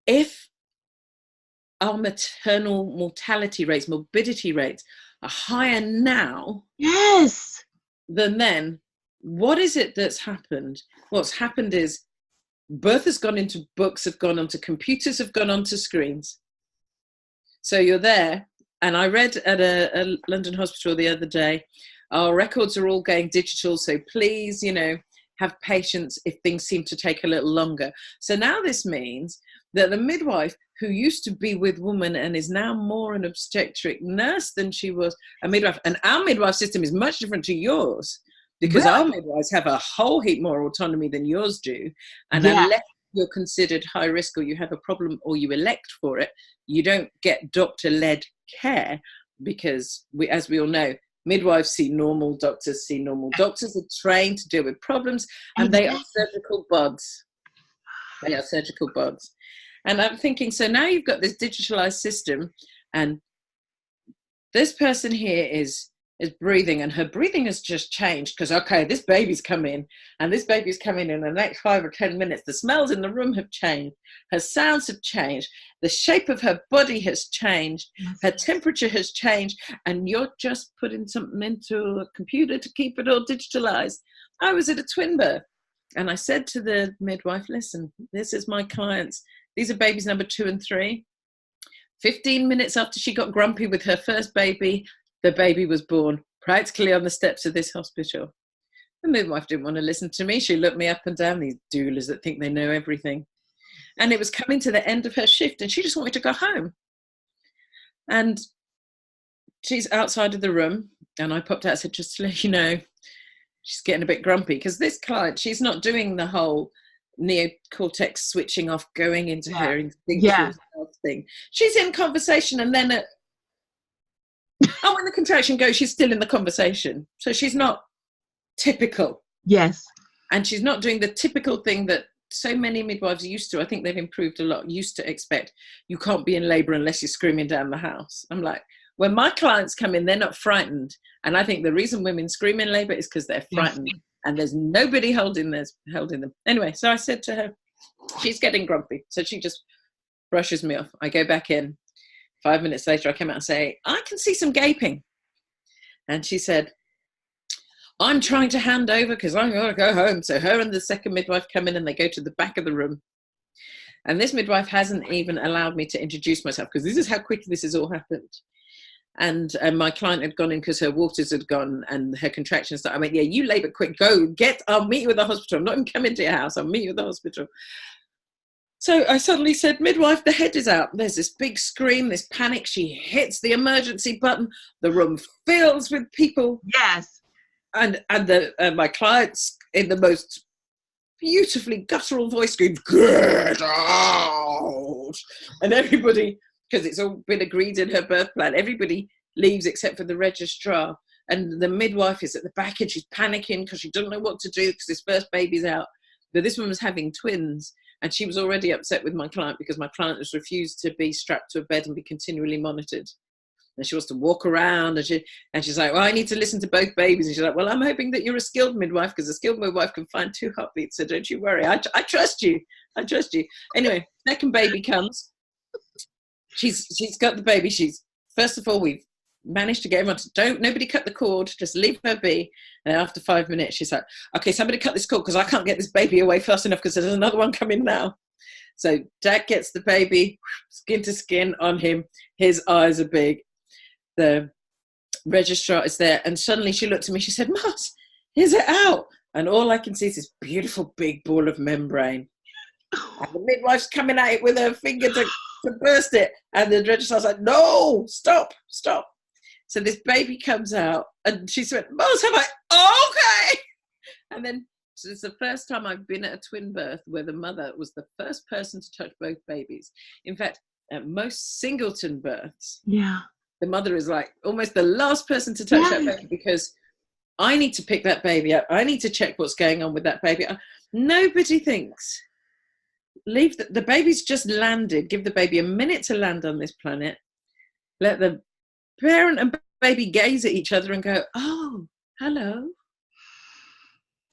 if our maternal mortality rates, morbidity rates are higher now than then, what is it that's happened? What's happened is birth has gone into books, have gone onto computers, have gone onto screens. So you're there, and I read at a London hospital the other day, our records are all going digital, so please, you know, have patience if things seem to take a little longer. So now this means that the midwife who used to be with women and is now more an obstetric nurse than she was a midwife, and our midwife system is much different to yours, because our midwives have a whole heap more autonomy than yours do, and unless you're considered high risk or you have a problem or you elect for it, you don't get doctor-led care, because as we all know, midwives see normal, doctors see normal. Doctors are trained to deal with problems, and they are surgical bods. They are surgical bods. And I'm thinking, so now you've got this digitalized system, and this person here is breathing, and her breathing has just changed because, okay, this baby's come in, and this baby's coming in the next 5 or 10 minutes. The smells in the room have changed. Her sounds have changed. The shape of her body has changed. Her temperature has changed, and you're just putting something into a computer to keep it all digitalized. I was at a twin birth, and I said to the midwife, listen, this is my clients. These are babies number 2 and 3. 15 minutes after she got grumpy with her first baby, the baby was born practically on the steps of this hospital. The midwife didn't want to listen to me. She looked me up and down, these doulas that think they know everything. And it was coming to the end of her shift, and she just wanted to go home. And she's outside of the room, and I popped out and said, just to let you know, she's getting a bit grumpy, because this client, she's not doing the whole neocortex switching off, going into her instinctual thing. She's in conversation, and then when the contraction goes, she's still in the conversation. So she's not typical. Yes. And she's not doing the typical thing that so many midwives used to. I think they've improved a lot. Used to expect you can't be in labor unless you're screaming down the house. I'm like, when my clients come in, they're not frightened. And I think the reason women scream in labor is because they're frightened. Yes. And there's nobody holding them. Anyway, so I said to her, she's getting grumpy. So she just brushes me off. I go back in. 5 minutes later, I come out and say, I can see some gaping. And she said, I'm trying to hand over because I'm going to go home. So her and the second midwife come in and they go to the back of the room. And this midwife hasn't even allowed me to introduce myself because this is how quickly this has all happened. And my client had gone in because her waters had gone and her contractions started. I went, yeah, you labor quick, go, I'll meet you at the hospital. I'm not even coming to your house. I'll meet you at the hospital. So I suddenly said, midwife, the head is out. There's this big scream, this panic. She hits the emergency button. The room fills with people. Yes. And my clients in the most beautifully guttural voice screamed, get out. And everybody, because it's all been agreed in her birth plan, everybody leaves except for the registrar. And the midwife is at the back and she's panicking because she doesn't know what to do because this first baby's out. But this woman was having twins. And she was already upset with my client because my client has refused to be strapped to a bed and be continually monitored. And she wants to walk around and she's like, well, I need to listen to both babies. And she's like, well, I'm hoping that you're a skilled midwife because a skilled midwife can find 2 heartbeats. So don't you worry. I trust you. I trust you. Anyway, second baby comes. She's got the baby. First of all, we've managed to get everyone to nobody cut the cord, just leave her be. And after 5 minutes, she's like, okay, somebody cut this cord because I can't get this baby away fast enough because there's another one coming now. So Dad gets the baby, skin to skin on him. His eyes are big. The registrar is there. And suddenly she looked at me. She said, Mars, is it out? And all I can see is this beautiful big ball of membrane. And the midwife's coming at it with her finger to burst it. And the registrar's like, no, stop. So this baby comes out and she said, Mars, I'm like, okay. And then so it's the first time I've been at a twin birth where the mother was the first person to touch both babies. In fact, at most singleton births, the mother is like almost the last person to touch that baby because I need to pick that baby up. I need to check what's going on with that baby. Nobody thinks, leave the baby's just landed. Give the baby a minute to land on this planet. Let the parent and baby gaze at each other and go, oh, hello.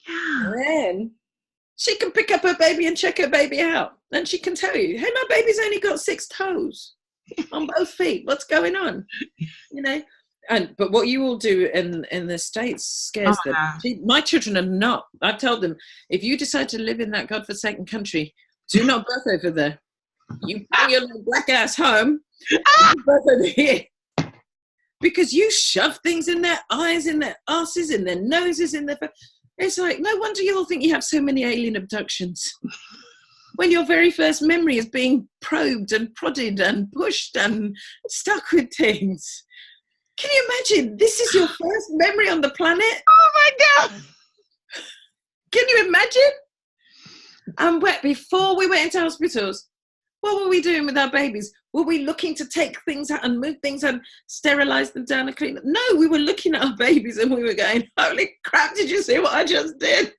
Yeah. And then she can pick up her baby and check her baby out. And she can tell you, hey, my baby's only got 6 toes on both feet. What's going on? You know? But what you all do in the States scares them. My children are not. I've told them, if you decide to live in that godforsaken country, do not birth over there. You bring your little black ass home, you birth over here. Because you shove things in their eyes, in their asses, in their noses, in their... It's like, no wonder you all think you have so many alien abductions. When your very first memory is being probed and prodded and pushed and stuck with things. Can you imagine? This is your first memory on the planet? Oh my God. Can you imagine? And before we went into hospitals, what were we doing with our babies? Were we looking to take things out and move things and sterilize them down and clean them? No, we were looking at our babies and we were going, holy crap, did you see what I just did?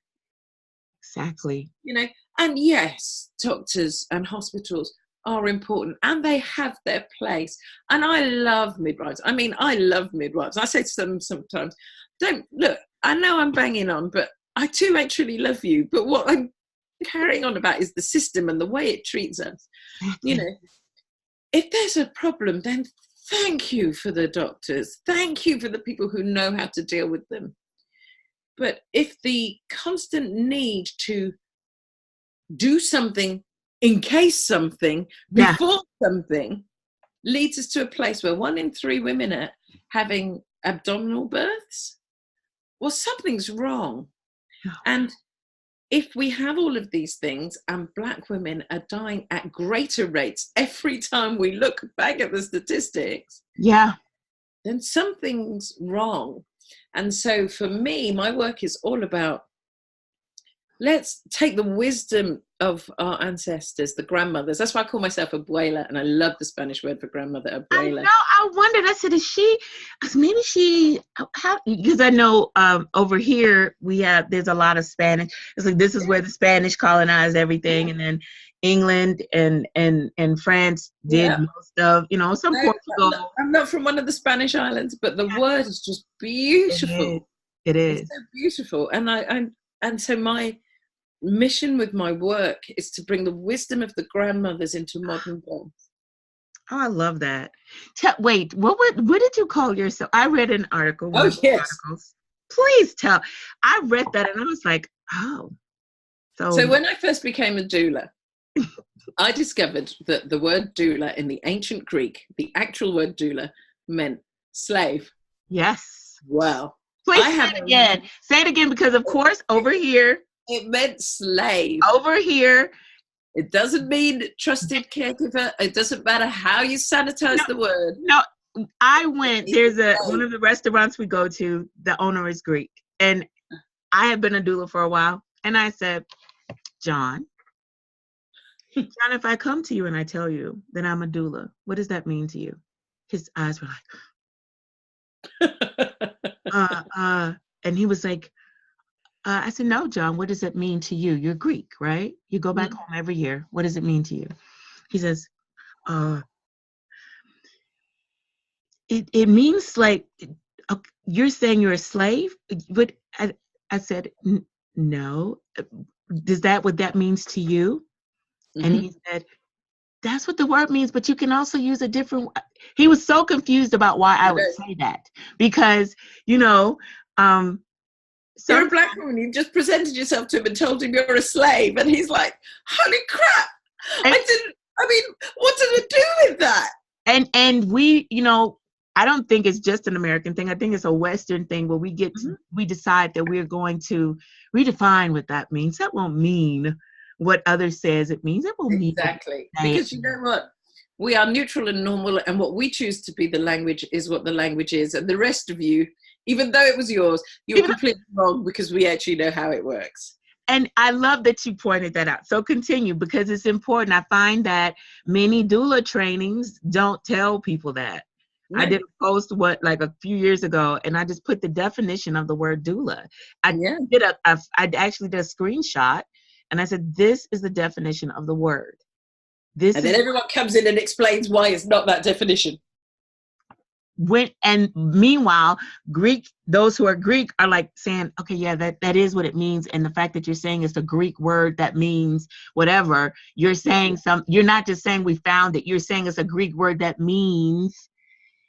Exactly. You know, and yes, doctors and hospitals are important and they have their place. And I love midwives. I mean, I love midwives. I say to them sometimes, I know I'm banging on, but I too actually love you. But what I'm carrying on about is the system and the way it treats us. You know, if there's a problem, then thank you for the doctors. Thank you for the people who know how to deal with them. But if the constant need to do something in case something, before something, leads us to a place where 1 in 3 women are having abdominal births, well, something's wrong. And if we have all of these things and Black women are dying at greater rates every time we look back at the statistics, then something's wrong. And so for me, my work is all about, let's take the wisdom of our ancestors, the grandmothers. That's why I call myself abuela, and I love the Spanish word for grandmother, abuela. I know. I wondered. I said, because I know over here there's a lot of Spanish. It's like this is where the Spanish colonized everything, and then England and France did Yeah. most of, some No, Portugal. I'm not from one of the Spanish islands, but the Yeah, word is just it is. beautiful. It It's is. so beautiful. And so my mission with my work is to bring the wisdom of the grandmothers into modern birth. Oh, I love that. Wait, what did you call yourself? I read an article, one Oh, of the yes. articles. Please tell. I read that and I was like, oh. So when I first became a doula, I discovered that the word doula in the ancient Greek, the actual word doula, meant slave. Yes. Wow. Please say it again. Say it again, because of course over here. It meant slave. Over here. It doesn't mean trusted caregiver. It doesn't matter how you sanitize the word. No, I went, there's one of the restaurants we go to, the owner is Greek. And I had been a doula for a while. And I said, John, if I come to you and I tell you that I'm a doula, what does that mean to you? His eyes were like, and he was like, I said, no, John, what does it mean to you? You're Greek, right? You go back home every year. What does it mean to you? He says, it means like, you're saying you're a slave? But I said, no. Does that what that means to you? And he said, that's what the word means, but you can also use a different. He was so confused about why I would say that, because, you're a black woman. You just presented yourself to him and told him you're a slave. And he's like, holy crap. What did it do with that? And we, I don't think it's just an American thing. I think it's a Western thing where we we decide that we're going to redefine what that means. That won't mean what others says it means. It will mean exactly, because you know what? We are neutral and normal, and what we choose to be the language is what the language is. And the rest of you, even though it was yours, you're completely wrong, because we actually know how it works. And I love that you pointed that out. So continue, because it's important. I find that many doula trainings don't tell people that. I did a post like a few years ago, and I just put the definition of the word doula. I actually did a screenshot, and I said, this is the definition of the word. And then everyone comes in and explains why it's not that definition. And meanwhile, those who are Greek are like saying, okay, yeah, that is what it means. And the fact that you're saying it's a Greek word that means whatever, you're saying you're not just saying we found it, you're saying it's a Greek word that means,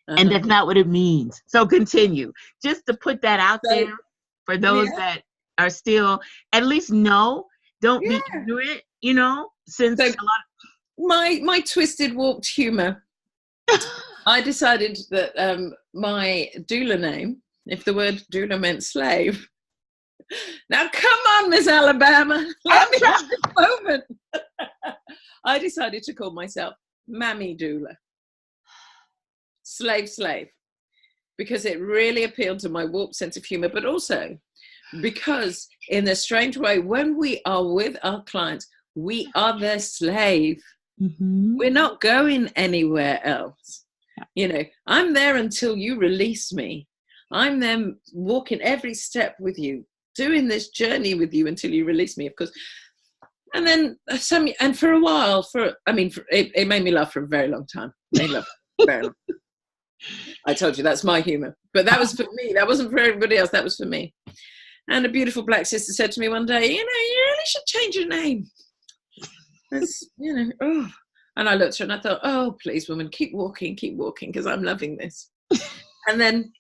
and that's not what it means. So continue, just to put that out there for those that are still, at least don't be ignorant, since a lot of my twisted, warped humor. I decided that my doula name, if the word doula meant slave. Now, come on, Miss Alabama. Let me have this moment. I decided to call myself Mammy Doula. Slave. Because it really appealed to my warped sense of humor, but also because in a strange way, when we are with our clients, we are their slave. We're not going anywhere else. I'm there until you release me. I'm there walking every step with you, doing this journey with you until you release me, of course. And then and for a while, it made me laugh for a very long time. Very long. I told you that's my humor, but that was for me. That wasn't for everybody else. That was for me. And a beautiful black sister said to me one day, you really should change your name. And I looked at her and I thought, oh, please, woman, keep walking, because I'm loving this. And then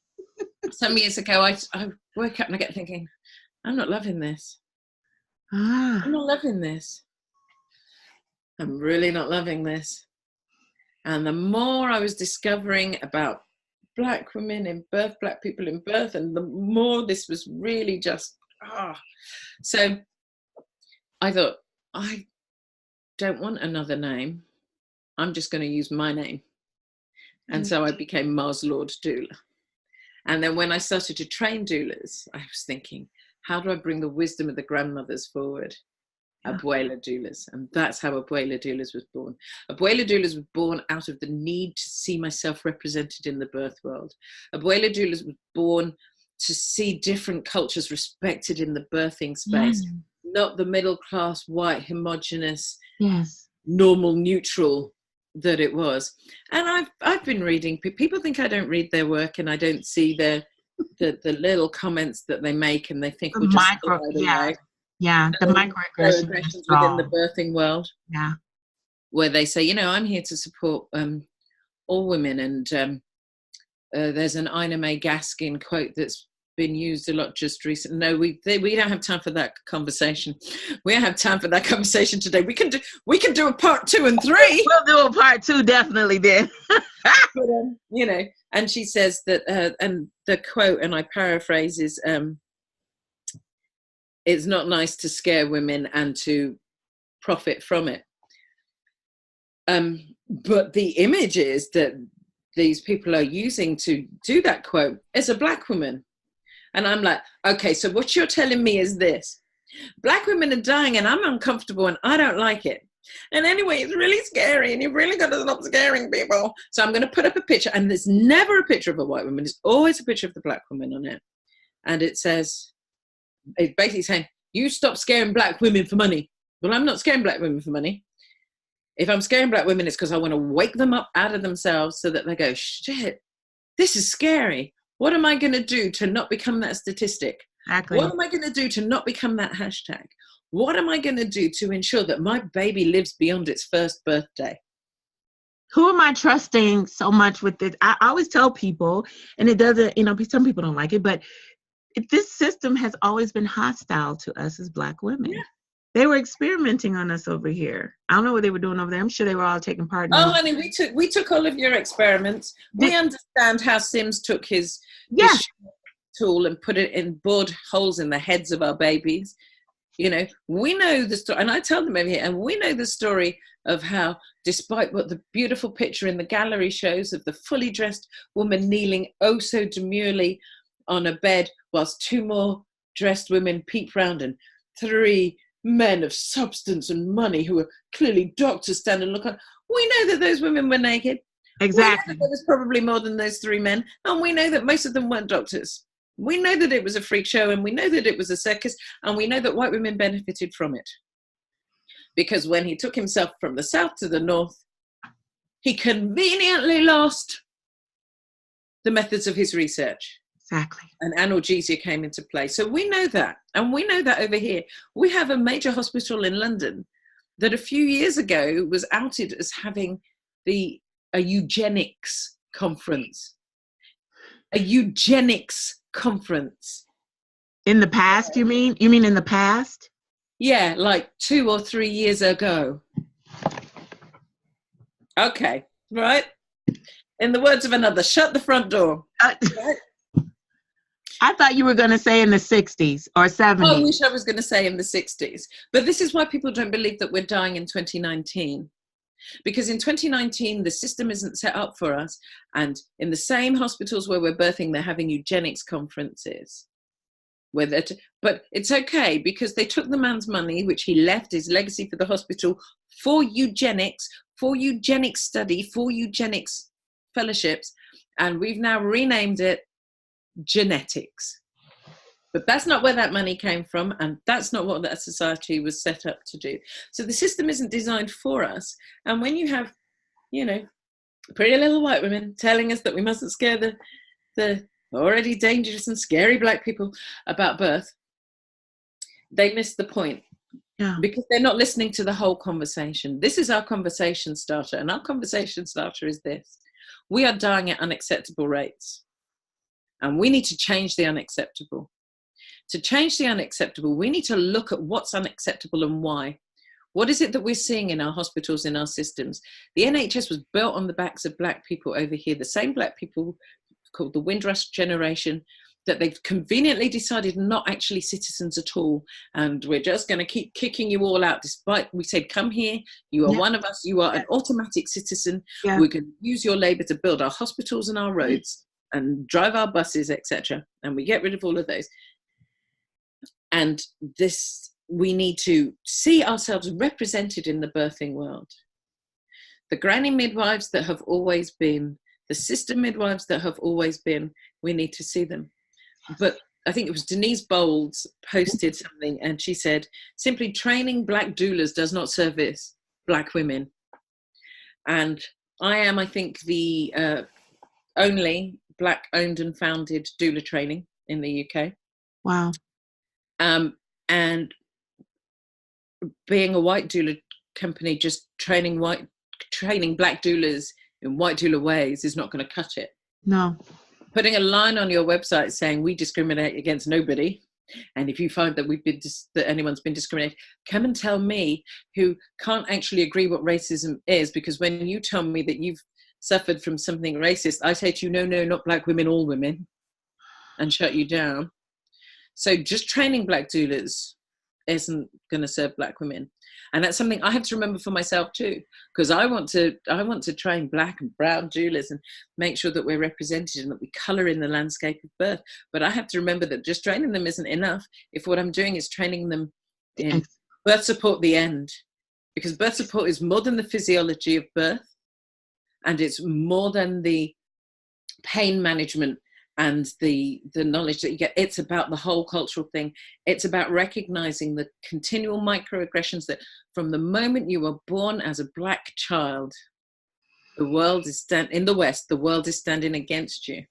some years ago, I woke up and I kept thinking, I'm not loving this. I'm not loving this. I'm really not loving this. And the more I was discovering about Black women in birth, Black people in birth, and the more this was really just, So I thought, I don't want another name. I'm just going to use my name. And so I became Mars Lord Doula. And then when I started to train doulas, I was thinking, how do I bring the wisdom of the grandmothers forward? Abuela doulas. And that's how Abuela doulas was born. Abuela doulas was born out of the need to see myself represented in the birth world. Abuela doulas was born to see different cultures respected in the birthing space. not the middle class, white, homogenous, Yes. normal, neutral that it was. And I've been reading. People think I don't read their work and I don't see the little comments that they make, and they think we'll just slide away. Yeah, the microaggressions within the birthing world. Yeah, where they say, you know, I'm here to support all women, and there's an Ina May Gaskin quote that's been used a lot just recently. No, we don't have time for that conversation. We don't have time for that conversation today. We can do a part 2 and 3. We'll do a part 2 definitely then. But, you know, and she says that, and the quote, and I paraphrase, is, it's not nice to scare women and to profit from it. But the images that these people are using to do that quote is a Black woman. And I'm like, okay, so what you're telling me is this: Black women are dying and I'm uncomfortable and I don't like it. And anyway, it's really scary and you've really got to stop scaring people. So I'm going to put up a picture, and there's never a picture of a white woman. It's always a picture of the Black woman on it. And it says, it's basically saying, you stop scaring Black women for money. Well, I'm not scaring Black women for money. If I'm scaring Black women, it's because I want to wake them up out of themselves so that they go, shit, this is scary. What am I going to do to not become that statistic? Exactly. What am I going to do to not become that hashtag? What am I going to do to ensure that my baby lives beyond its first birthday? Who am I trusting so much with this? I always tell people, and it doesn't, you know, some people don't like it, but this system has always been hostile to us as Black women. Yeah. They were experimenting on us over here. I don't know what they were doing over there. I'm sure they were all taking part in it. Oh, honey, we took all of your experiments. We understand how Sims took his tool and put it in, bored holes in the heads of our babies. You know, we know the story, and I tell them over here, and we know the story of how, despite what the beautiful picture in the gallery shows of the fully dressed woman kneeling oh so demurely on a bed, whilst 2 more dressed women peep round, and 3 men of substance and money who are clearly doctors stand and look on. We know that those women were naked. Exactly. There was probably more than those 3 men, and we know that most of them weren't doctors. We know that it was a freak show, and we know that it was a circus, and we know that white women benefited from it. Because when he took himself from the south to the north, he conveniently lost the methods of his research. Exactly. And analgesia came into play. So we know that. And we know that over here. We have a major hospital in London that a few years ago was outed as having a eugenics conference. A eugenics conference. In the past, you mean? You mean in the past? Yeah, like 2 or 3 years ago. Okay, right? In the words of another, shut the front door. Right? I thought you were going to say in the 60s or 70s. I wish I was going to say in the 60s. But this is why people don't believe that we're dying in 2019. Because in 2019, the system isn't set up for us. And in the same hospitals where we're birthing, they're having eugenics conferences. But it's okay, because they took the man's money, which he left, his legacy for the hospital, for eugenics study, for eugenics fellowships. And we've now renamed it genetics. But that's not where that money came from, and that's not what that society was set up to do. So the system isn't designed for us. And when you have, you know, pretty little white women telling us that we mustn't scare the already dangerous and scary Black people about birth, they miss the point. Yeah. Because they're not listening to the whole conversation. This is our conversation starter, and our conversation starter is this: we are dying at unacceptable rates. And we need to change the unacceptable. To change the unacceptable, we need to look at what's unacceptable and why. What is it that we're seeing in our hospitals, in our systems? The NHS was built on the backs of Black people over here, the same Black people called the Windrush generation, that they've conveniently decided not actually citizens at all. And we're just going to keep kicking you all out, despite we said, come here, you are one of us, you are an automatic citizen. Yeah. We're going to use your labour to build our hospitals and our roads and drive our buses, etc. And we get rid of all of those. And this, we need to see ourselves represented in the birthing world. The granny midwives that have always been, the sister midwives that have always been, we need to see them. But I think it was Denise Bowles posted something, and she said, simply training Black doulas does not service Black women. And I am, I think, the only Black owned and founded doula training in the UK. Wow. And being a white doula company, just training Black doulas in white doula ways is not going to cut it. No. Putting a line on your website saying we discriminate against nobody, and if you find that that anyone's been discriminated, come and tell me, who can't actually agree what racism is, because when you tell me that you've suffered from something racist, I say to you, no, not Black women, all women, and shut you down. So just training Black doulas isn't going to serve Black women. And that's something I have to remember for myself too, because I want to train Black and brown doulas and make sure that we're represented and that we colour in the landscape of birth. But I have to remember that just training them isn't enough if what I'm doing is training them in birth support, the end. Because birth support is more than the physiology of birth, and it's more than the pain management and the knowledge that you get. It's about the whole cultural thing. It's about recognizing the continual microaggressions that from the moment you were born as a Black child, the world is in the West, the world is standing against you.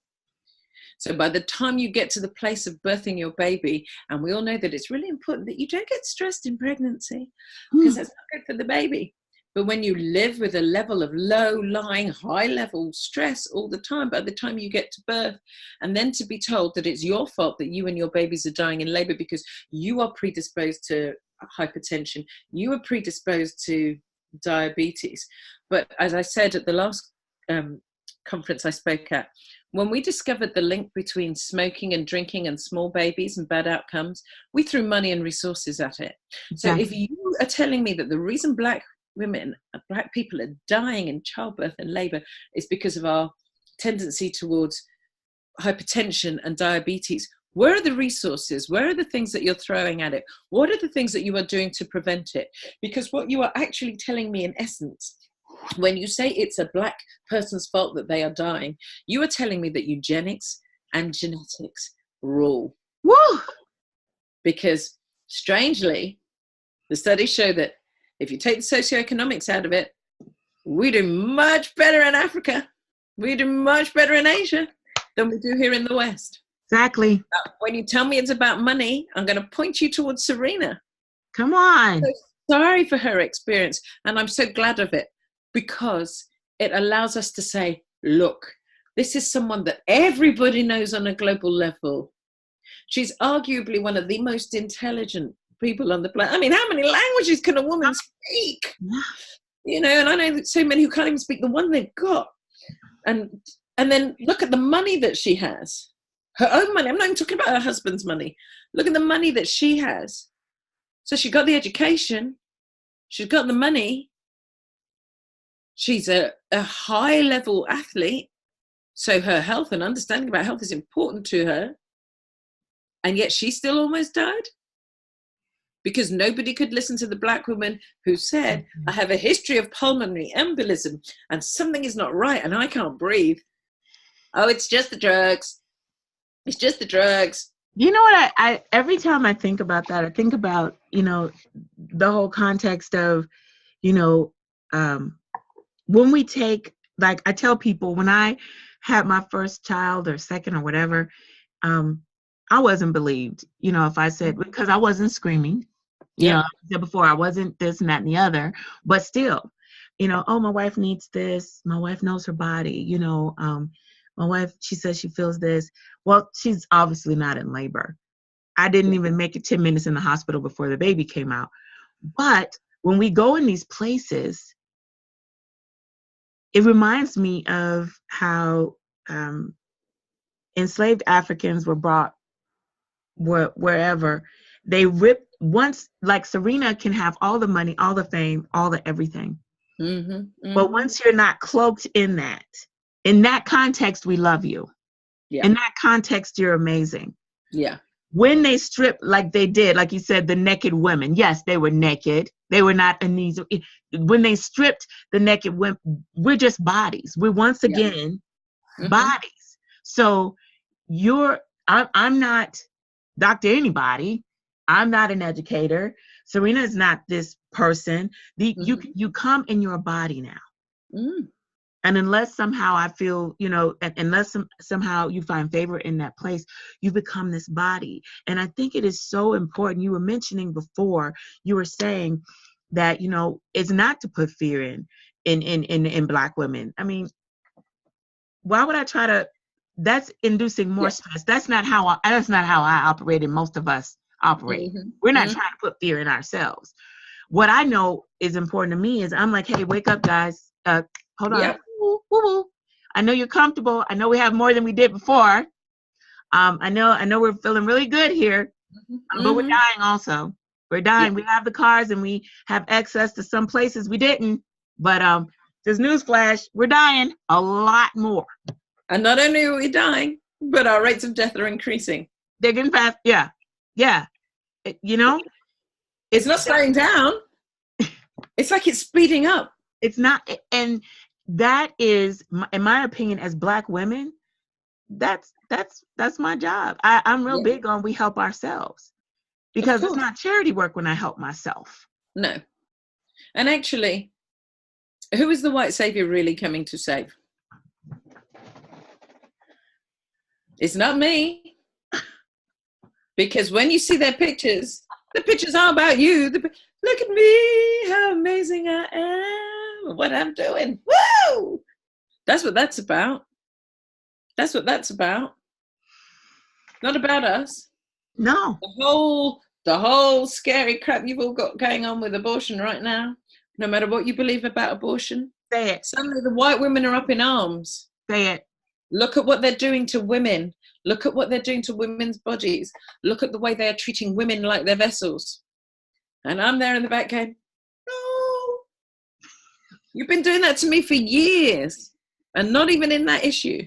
So by the time you get to the place of birthing your baby, and we all know that it's really important that you don't get stressed in pregnancy, because that's not good for the baby. But when you live with a level of low-lying, high-level stress all the time, by the time you get to birth, and then to be told that it's your fault that you and your babies are dying in labor because you are predisposed to hypertension, you are predisposed to diabetes. But as I said at the last conference I spoke at, when we discovered the link between smoking and drinking and small babies and bad outcomes, we threw money and resources at it. So if you are telling me that the reason Black women, Black people are dying in childbirth and labor is because of our tendency towards hypertension and diabetes, where are the resources? Where are the things that you're throwing at it? What are the things that you are doing to prevent it? Because what you are actually telling me in essence, when you say it's a Black person's fault that they are dying, you are telling me that eugenics and genetics rule. Woo! Because strangely, the studies show that if you take the socioeconomics out of it, we do much better in Africa. We do much better in Asia than we do here in the West. Exactly. When you tell me it's about money, I'm going to point you towards Serena. Come on. I'm so sorry for her experience, and I'm so glad of it, because it allows us to say, look, this is someone that everybody knows on a global level. She's arguably one of the most intelligent people on the planet. I mean, how many languages can a woman speak? You know, and I know that so many who can't even speak the one they've got. And then look at the money that she has. Her own money. I'm not even talking about her husband's money. Look at the money that she has. So she got the education. She's got the money. She's a high-level athlete. So her health and understanding about health is important to her. And yet she still almost died. Because nobody could listen to the Black woman who said, I have a history of pulmonary embolism and something is not right and I can't breathe. Oh, it's just the drugs. It's just the drugs. You know what? I every time I think about that, I think about, you know, the whole context of, you know, when we take, like I tell people when I had my first child or second or whatever, I wasn't believed, you know, if I said, because I wasn't screaming, you know, I said before, I wasn't this and that and the other, but still, you know, oh, my wife needs this. My wife knows her body, you know, my wife, she says she feels this. Well, she's obviously not in labor. I didn't even make it 10 minutes in the hospital before the baby came out. But when we go in these places, it reminds me of how enslaved Africans were brought wherever. They ripped, once, like Serena can have all the money, all the fame, all the everything. But once you're not cloaked in that context, we love you. In that context, you're amazing. When they strip, like they did, like you said, the naked women, yes, they were naked. They were not in these. When they stripped the naked women, we're just bodies. We're once again bodies. So I'm not Dr. Anybody. I'm not an educator. Serena is not this person. You come in your body now. Mm. And unless somehow I feel, unless somehow you find favor in that place, you become this body. And I think it is so important. You were mentioning before, you were saying that, it's not to put fear in Black women. I mean, why would I try to? That's inducing more stress. That's not how I operate, and most of us operate. Mm-hmm. We're not trying to put fear in ourselves. What I know is important to me is I'm like, hey, wake up, guys. Hold on. Yep. Woo, woo, woo. I know you're comfortable. I know we have more than we did before. I know we're feeling really good here, but we're dying also. We're dying. We have the cars and we have access to some places we didn't. But just newsflash, we're dying a lot more. And not only are we dying, but our rates of death are increasing. They're getting fast. Yeah. It's not slowing down. It's like it's speeding up. It's not. And that is, in my opinion, as Black women, that's my job. I'm real big on we help ourselves, because it's not charity work when I help myself. No. And actually, who is the white savior really coming to save? It's not me. Because when you see their pictures, the pictures are about you. Look at me, how amazing I am, what I'm doing. Woo! That's what that's about. That's what that's about. Not about us. No. The whole scary crap you've all got going on with abortion right now, no matter what you believe about abortion. Say it. Suddenly the white women are up in arms. Say it. Look at what they're doing to women. Look at what they're doing to women's bodies. Look at the way they are treating women like they're vessels. And I'm there in the back going, no, you've been doing that to me for years, and not even in that issue.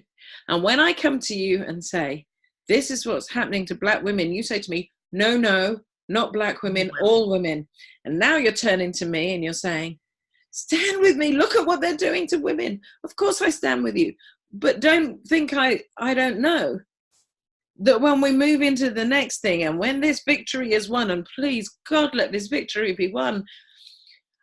And when I come to you and say, this is what's happening to Black women, you say to me, no, not Black women, all women. And now you're turning to me and you're saying, stand with me. Look at what they're doing to women. Of course I stand with you. But don't think I don't know that when we move into the next thing, and when this victory is won, and please God, let this victory be won,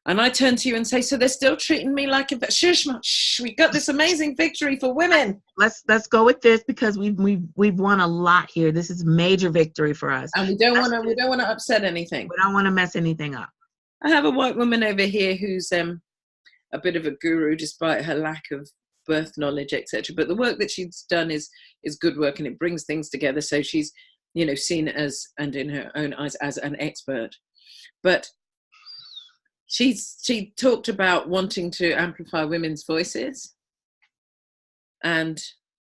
and I turn to you and say, so they're still treating me like a shh, we got this amazing victory for women. Let's go with this, because we've won a lot here. This is a major victory for us, and we don't want to upset anything. We don't want to mess anything up. I have a white woman over here who's a bit of a guru, despite her lack of birth knowledge, etc. But the work that she's done is good work, and it brings things together. So she's, seen as, and in her own eyes, as an expert. But she talked about wanting to amplify women's voices, and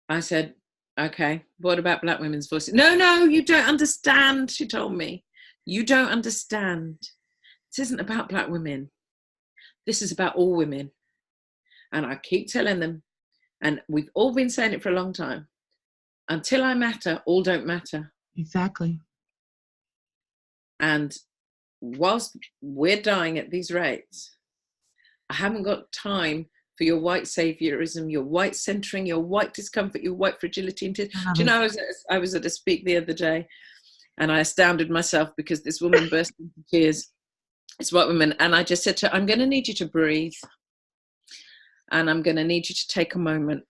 I said, okay, what about Black women's voices? No, you don't understand. She told me, you don't understand. This isn't about Black women. This is about all women. And I keep telling them, and we've all been saying it for a long time, until I matter, all don't matter. Exactly. And whilst we're dying at these rates, I haven't got time for your white saviorism, your white centering, your white discomfort, your white fragility. Do you know, I was at a speak the other day, and I astounded myself because this woman burst into tears. It's a white woman. And I just said to her, I'm going to need you to breathe. And I'm going to need you to take a moment.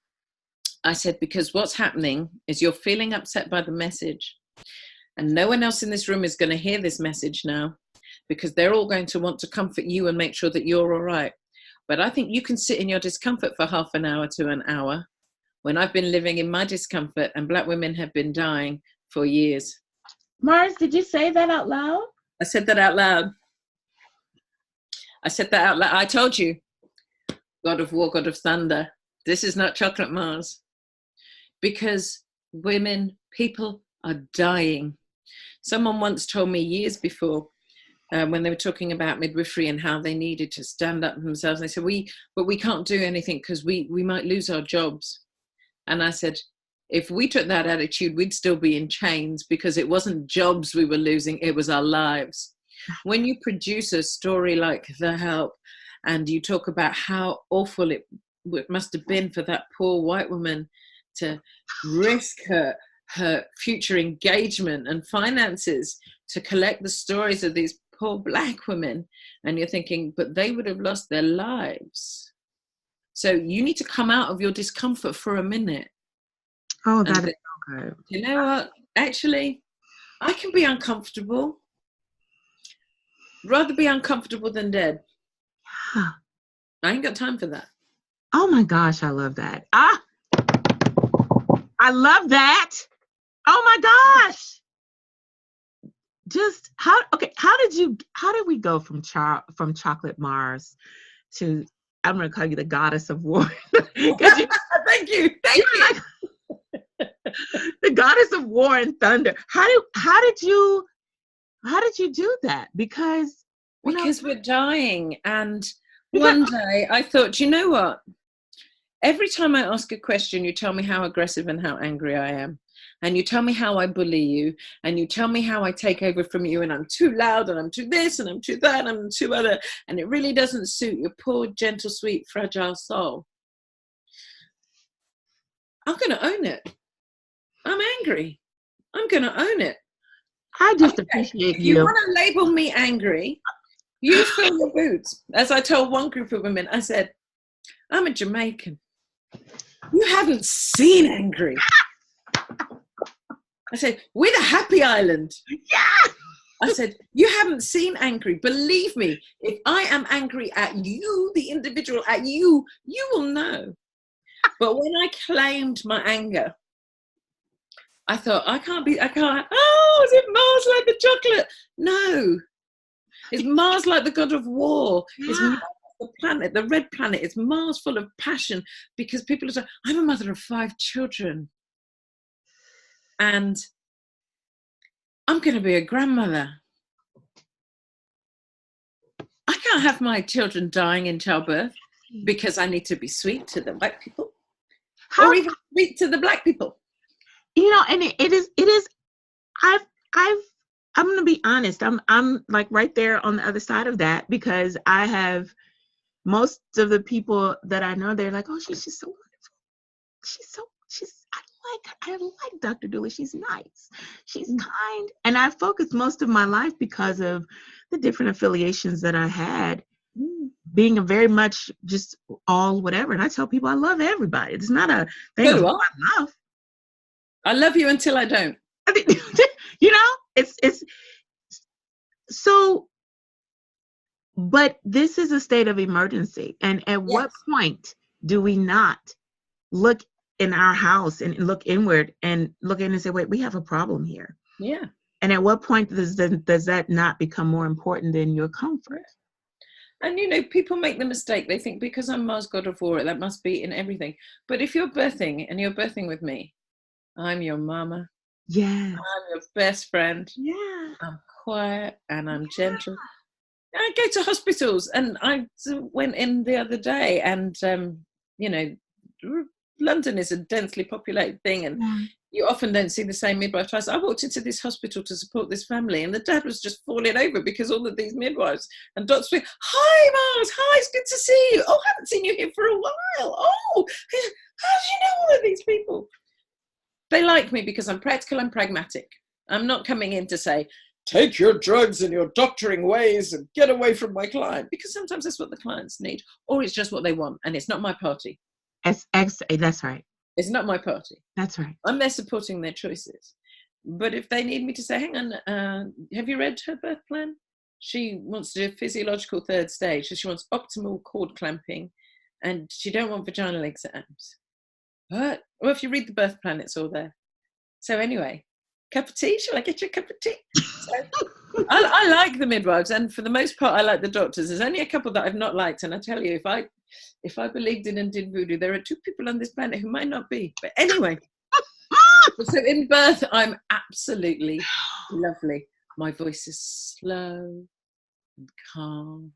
I said, because what's happening is you're feeling upset by the message. And no one else in this room is going to hear this message now, because they're all going to want to comfort you and make sure that you're all right. But I think you can sit in your discomfort for half an hour to an hour, when I've been living in my discomfort and Black women have been dying for years. Mars, did you say that out loud? I said that out loud. I told you, God of War, God of Thunder, this is not Chocolate Mars. Because people are dying. Someone once told me years before, when they were talking about midwifery and how they needed to stand up for themselves, they said, but we can't do anything because we might lose our jobs. And I said, if we took that attitude, we'd still be in chains, because it wasn't jobs we were losing, it was our lives. When you produce a story like The Help, and you talk about how awful it must have been for that poor white woman to risk her her future engagement and finances to collect the stories of these poor Black women. And you're thinking, but they would have lost their lives. So you need to come out of your discomfort for a minute. Oh, that is so good. You know what? Actually, I can be uncomfortable. Rather be uncomfortable than dead. Yeah. I ain't got time for that. Oh my gosh, I love that. I love that. Oh my gosh. Just how did we go from Chocolate Mars to, I'm going to call you the goddess of war. Thank you. Like, the goddess of war and thunder. How did you do that? Because we're dying. And one day I thought, you know what? Every time I ask a question, you tell me how aggressive and how angry I am. And you tell me how I bully you. And you tell me how I take over from you. And I'm too loud and I'm too this and I'm too that and I'm too other. And it really doesn't suit your poor, gentle, sweet, fragile soul. I'm going to own it. I'm angry. I'm going to own it. I just appreciate if you want to label me angry, you fill your boots. As I told one group of women, I said, I'm a Jamaican. You haven't seen angry. I said, we're the happy island. Yeah. I said, you haven't seen angry. Believe me, if I am angry at you, the individual, at you, you will know. But when I claimed my anger, I thought, I can't, oh, is it Mars like the chocolate? No. Is Mars like the god of war? Yeah. Is Mars the planet, the red planet? Is Mars full of passion? Because people are saying, I'm a mother of 5 children. And I'm going to be a grandmother. I can't have my children dying in childbirth because I need to be sweet to the white people or even sweet to the Black people. And it is, I'm going to be honest. I'm like right there on the other side of that, because I have most of the people that I know, they're like, oh, she's just so wonderful. I like Dr. Doula. She's nice. She's kind. And I focused most of my life because of the different affiliations that I had, being a very much just all whatever. And I tell people I love everybody. It's not a thing of who I love. I love you until I don't. It's so, but this is a state of emergency. And at what point do we not look in our house and look inward and look in and say, wait, we have a problem here. Yeah. And at what point does that not become more important than your comfort? And people make the mistake. They think because I'm Mars god of war, that must be in everything. But if you're birthing and you're birthing with me, I'm your mama. Yeah. I'm your best friend. Yeah. I'm quiet and I'm gentle. I go to hospitals, and I went in the other day, and London is a densely populated thing, and you often don't see the same midwife twice. I walked into this hospital to support this family, and the dad was just falling over because all of these midwives and doctors were, hi, Mars, hi, it's good to see you. Oh, I haven't seen you here for a while. Oh, how do you know all of these people? They like me because I'm practical and pragmatic. I'm not coming in to say, take your drugs and your doctoring ways and get away from my client, because sometimes that's what the clients need, or it's just what they want, and it's not my party. That's right. It's not my party. That's right. I'm there supporting their choices. But if they need me to say, hang on, have you read her birth plan? She wants to do a physiological 3rd stage. So she wants optimal cord clamping, and she don't want vaginal exams. What? Well, if you read the birth plan, it's all there. So anyway, cup of tea? Shall I get you a cup of tea? So, I like the midwives, and for the most part, I like the doctors. There's only a couple that I've not liked, and I tell you, if I believed in and did voodoo, there are 2 people on this planet who might not be. But anyway, so in birth, I'm absolutely lovely. My voice is slow and calm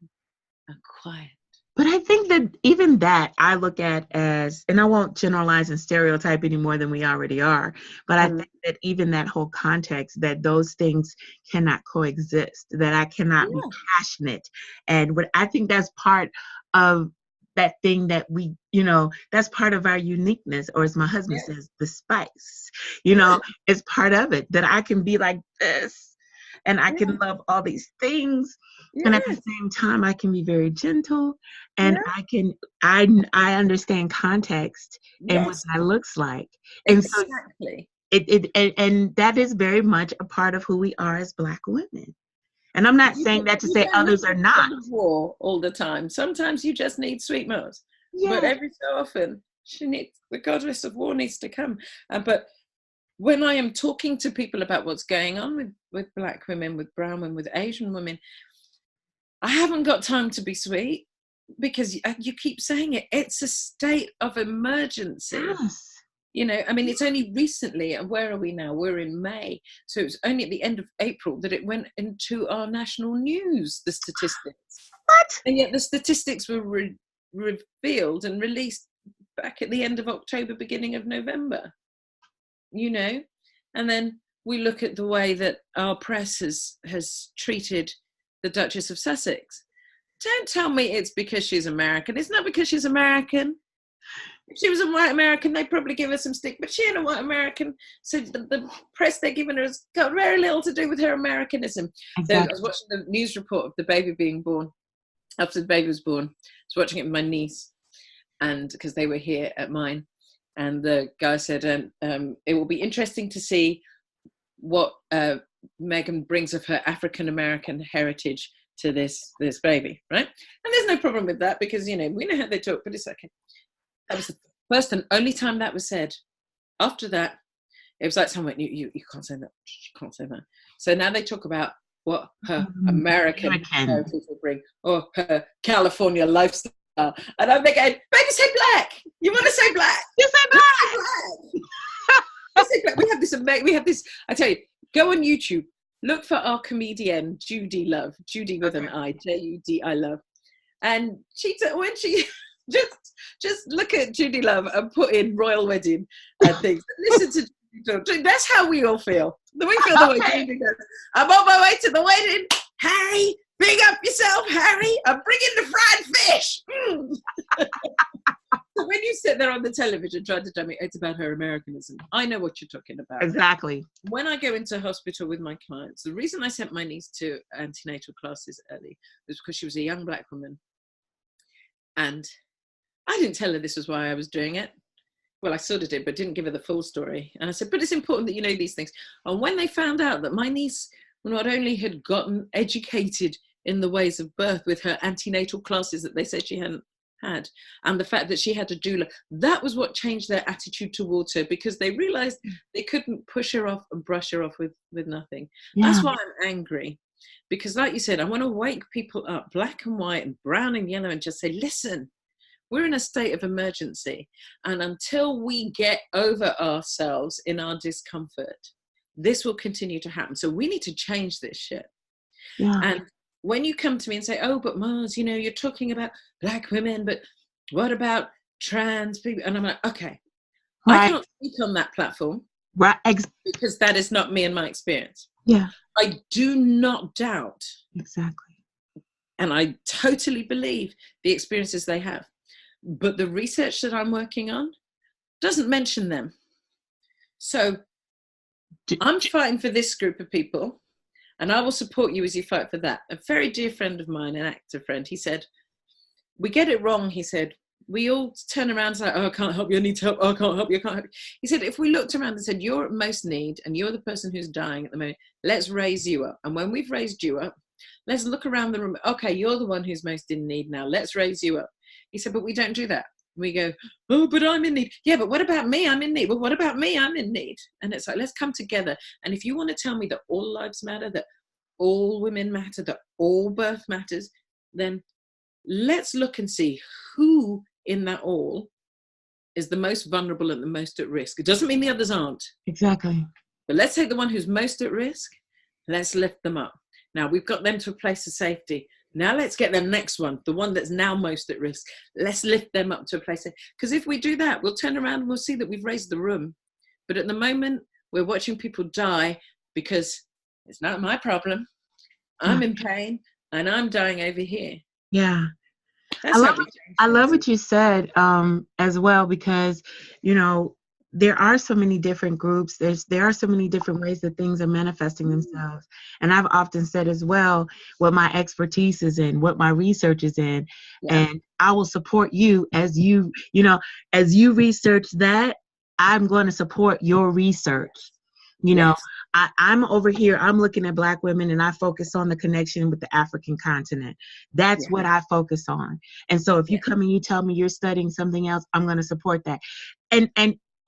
and quiet. But I think that even that I look at as, and I won't generalize and stereotype any more than we already are, but I think that even that whole context, that those things cannot coexist, that I cannot be passionate. And what I think that's part of that thing that we, that's part of our uniqueness, or as my husband says, the spice, is part of it, that I can be like this and I can love all these things. And at the same time, I can be very gentle, and I understand context and what that looks like. And exactly. And that is very much a part of who we are as Black women. And I'm not saying that to say others are not. War all the time. Sometimes you just need sweet Mose. But every so often, the goddess of war needs to come. But when I am talking to people about what's going on with Black women, with brown women, with Asian women, I haven't got time to be sweet, because you keep saying it. It's a state of emergency. Yes. It's only recently, and where are we now? We're in May. So it was only at the end of April that it went into our national news, the statistics. What? And yet the statistics were revealed and released back at the end of October, beginning of November. And then we look at the way that our press has treated the Duchess of Sussex. Don't tell me it's because she's American. It's not because she's American. If she was a white American, they'd probably give her some stick, but she ain't a white American. So the press they're giving her has got very little to do with her Americanism. Exactly. So I was watching the news report of the baby being born. After the baby was born, I was watching it with my niece, and because they were here at mine, and the guy said, it will be interesting to see what Meghan brings of her African American heritage to this baby, right? And there's no problem with that, because we know how they talk, but it's okay. That was the first and only time that was said. After that, it was like someone, you can't say that. You can't say that. So now they talk about what her American heritage will bring, or her California lifestyle. And I'm thinking, baby, say Black. You want to say Black? You say Black. You say Black. We have this. I tell you, go on YouTube. Look for our comedian Judy Love. Judy with an I. Judi Love. And when she just look at Judy Love and put in royal wedding and things. Listen to Judy. That's how we all feel. We feel the way Judy does. I'm on my way to the wedding. Harry, big up yourself, Harry. I'm bringing the fried fish. So when you sit there on the television trying to tell me it's about her Americanism, I know what you're talking about. Exactly. When I go into hospital with my clients, the reason I sent my niece to antenatal classes early was because she was a young Black woman. And I didn't tell her this was why I was doing it. Well, I sort of did, but didn't give her the full story. And I said, but it's important that you know these things. And when they found out that my niece not only had gotten educated in the ways of birth with her antenatal classes that they said she hadn't had, and the fact that she had a doula, that was what changed their attitude towards her, because they realized they couldn't push her off and brush her off with nothing. Yeah. That's why I'm angry. Because like you said, I want to wake people up, Black and white and brown and yellow, and just say, listen, we're in a state of emergency. And until we get over ourselves in our discomfort, this will continue to happen. So we need to change this shit. Yeah. And when you come to me and say, oh, but Mars, you're talking about Black women, but what about trans people? And I'm like, okay, right. I can't speak on that platform. Right. Because that is not me and my experience. Yeah. I do not doubt. Exactly. And I totally believe the experiences they have. But the research that I'm working on doesn't mention them. So I'm fighting for this group of people, and I will support you as you fight for that. A very dear friend of mine, an actor friend, he said, we get it wrong, he said. We all turn around and say, oh, I can't help you, I need help, oh, I can't help you, I can't help you. He said, if we looked around and said, you're at most need, and you're the person who's dying at the moment, let's raise you up. And when we've raised you up, let's look around the room. Okay, you're the one who's most in need now. Let's raise you up. He said, but we don't do that. We go, oh, but I'm in need. Yeah, but what about me? I'm in need. Well, what about me? I'm in need. And it's like, let's come together. And if you want to tell me that all lives matter, that all women matter, that all birth matters, then let's look and see who in that all is the most vulnerable and the most at risk. It doesn't mean the others aren't. Exactly. But let's take the one who's most at risk. Let's lift them up. Now we've got them to a place of safety. Now let's get the next one, the one that's now most at risk. Let's lift them up to a place. Because if we do that, we'll turn around and we'll see that we've raised the room. But at the moment, we're watching people die because it's not my problem. I'm in pain and I'm dying over here. Yeah. That's how we I change love things. what you said as well, because you know there are so many different groups. There are so many different ways that things are manifesting themselves. And I've often said as well what my expertise is in, what my research is in, Yeah. and I will support you as as you research that. I'm going to support your research. You know, Yes. I'm over here, I'm looking at Black women and I focus on the connection with the African continent. That's Yeah. what I focus on. And so if you Yeah. come and you tell me you're studying something else, I'm going to support that. And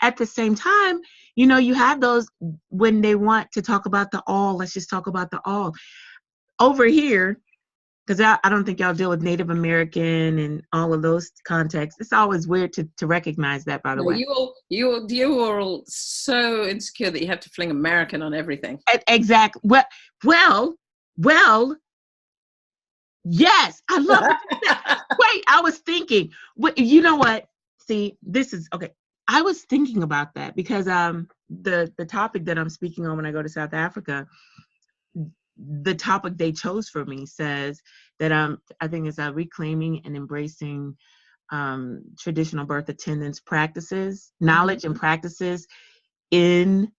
at the same time, you have those when they want to talk about the all, let's just talk about the all. Over here, because I don't think y'all deal with Native American and all of those contexts. It's always weird to recognize that, by the No, way. you are all so insecure that you have to fling American on everything. Exactly. Well, yes, I love what you said. Wait, I was thinking, you know what? See, this is okay. I was thinking about that because the topic that I'm speaking on when I go to South Africa, the topic they chose for me says that I think it's reclaiming and embracing traditional birth attendance practices, knowledge and practices in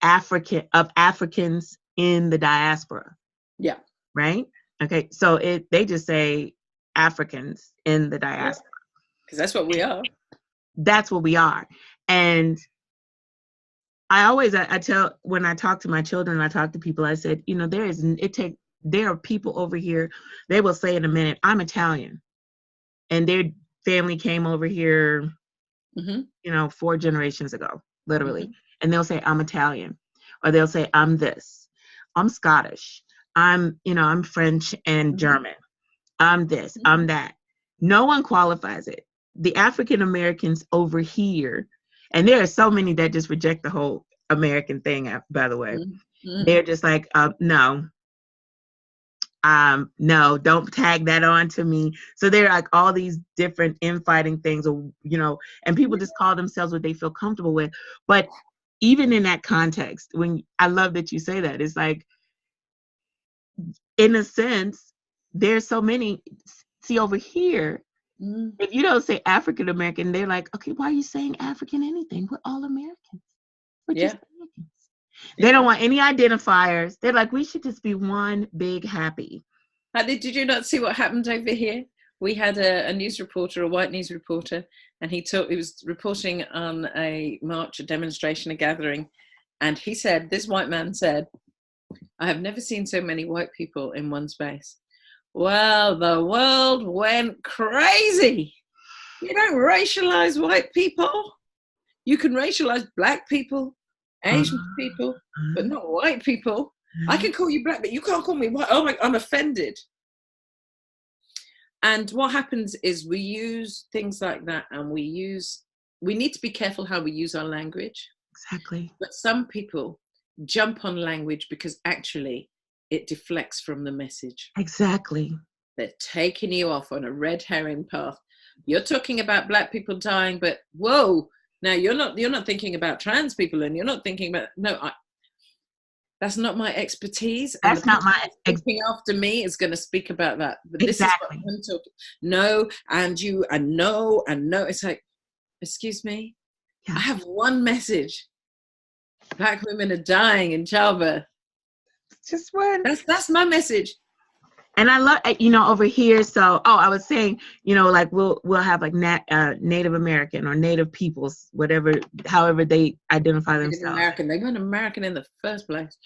Africans in the diaspora. Yeah. Right? Okay, so they just say Africans in the diaspora. Because that's what we are. That's what we are. And I tell, when I talk to my children, I talk to people, I said, there are people over here, they will say in a minute, I'm Italian. And their family came over here, 4 generations ago, literally. And they'll say, I'm Italian. Or they'll say, I'm this. I'm Scottish. I'm French and German. I'm this, I'm that. No one qualifies it. The African Americans over here, and there are so many that just reject the whole American thing, by the way. They're just like, no, don't tag that on to me. So they're like all these different infighting things, or and people just call themselves what they feel comfortable with. But even in that context, I love that you say that, it's like, in a sense, there's so many. See, over here, if you don't say African American, they're like, okay, why are you saying African anything? We're all Americans. We're just Americans. They don't want any identifiers. They're like, we should just be one big happy. Did you not see what happened over here? We had a news reporter, a white news reporter, and he was reporting on a march, a demonstration, a gathering, and this white man said, I have never seen so many white people in one space. Well, the world went crazy. You don't racialize white people. You can racialize Black people, Asian people, but not white people. I can call you Black, but you can't call me white. Oh my, I'm offended. And what happens is we use things like that, and we need to be careful how we use our language. Exactly. But some people jump on language because actually it deflects from the message. Exactly. They're taking you off on a red herring path. You're talking about Black people dying, but whoa, now you're not thinking about trans people, and you're not thinking about, that's not my expertise. That's not my speaking after me is going to speak about that. But exactly. This is what I'm talking. No, and no. It's like, excuse me, I have one message. Black women are dying in childbirth. Just one. That's my message. And I love, over here. So, I was saying, like we'll have like Native American or Native peoples, however they identify themselves. Native American. They're going American in the first place.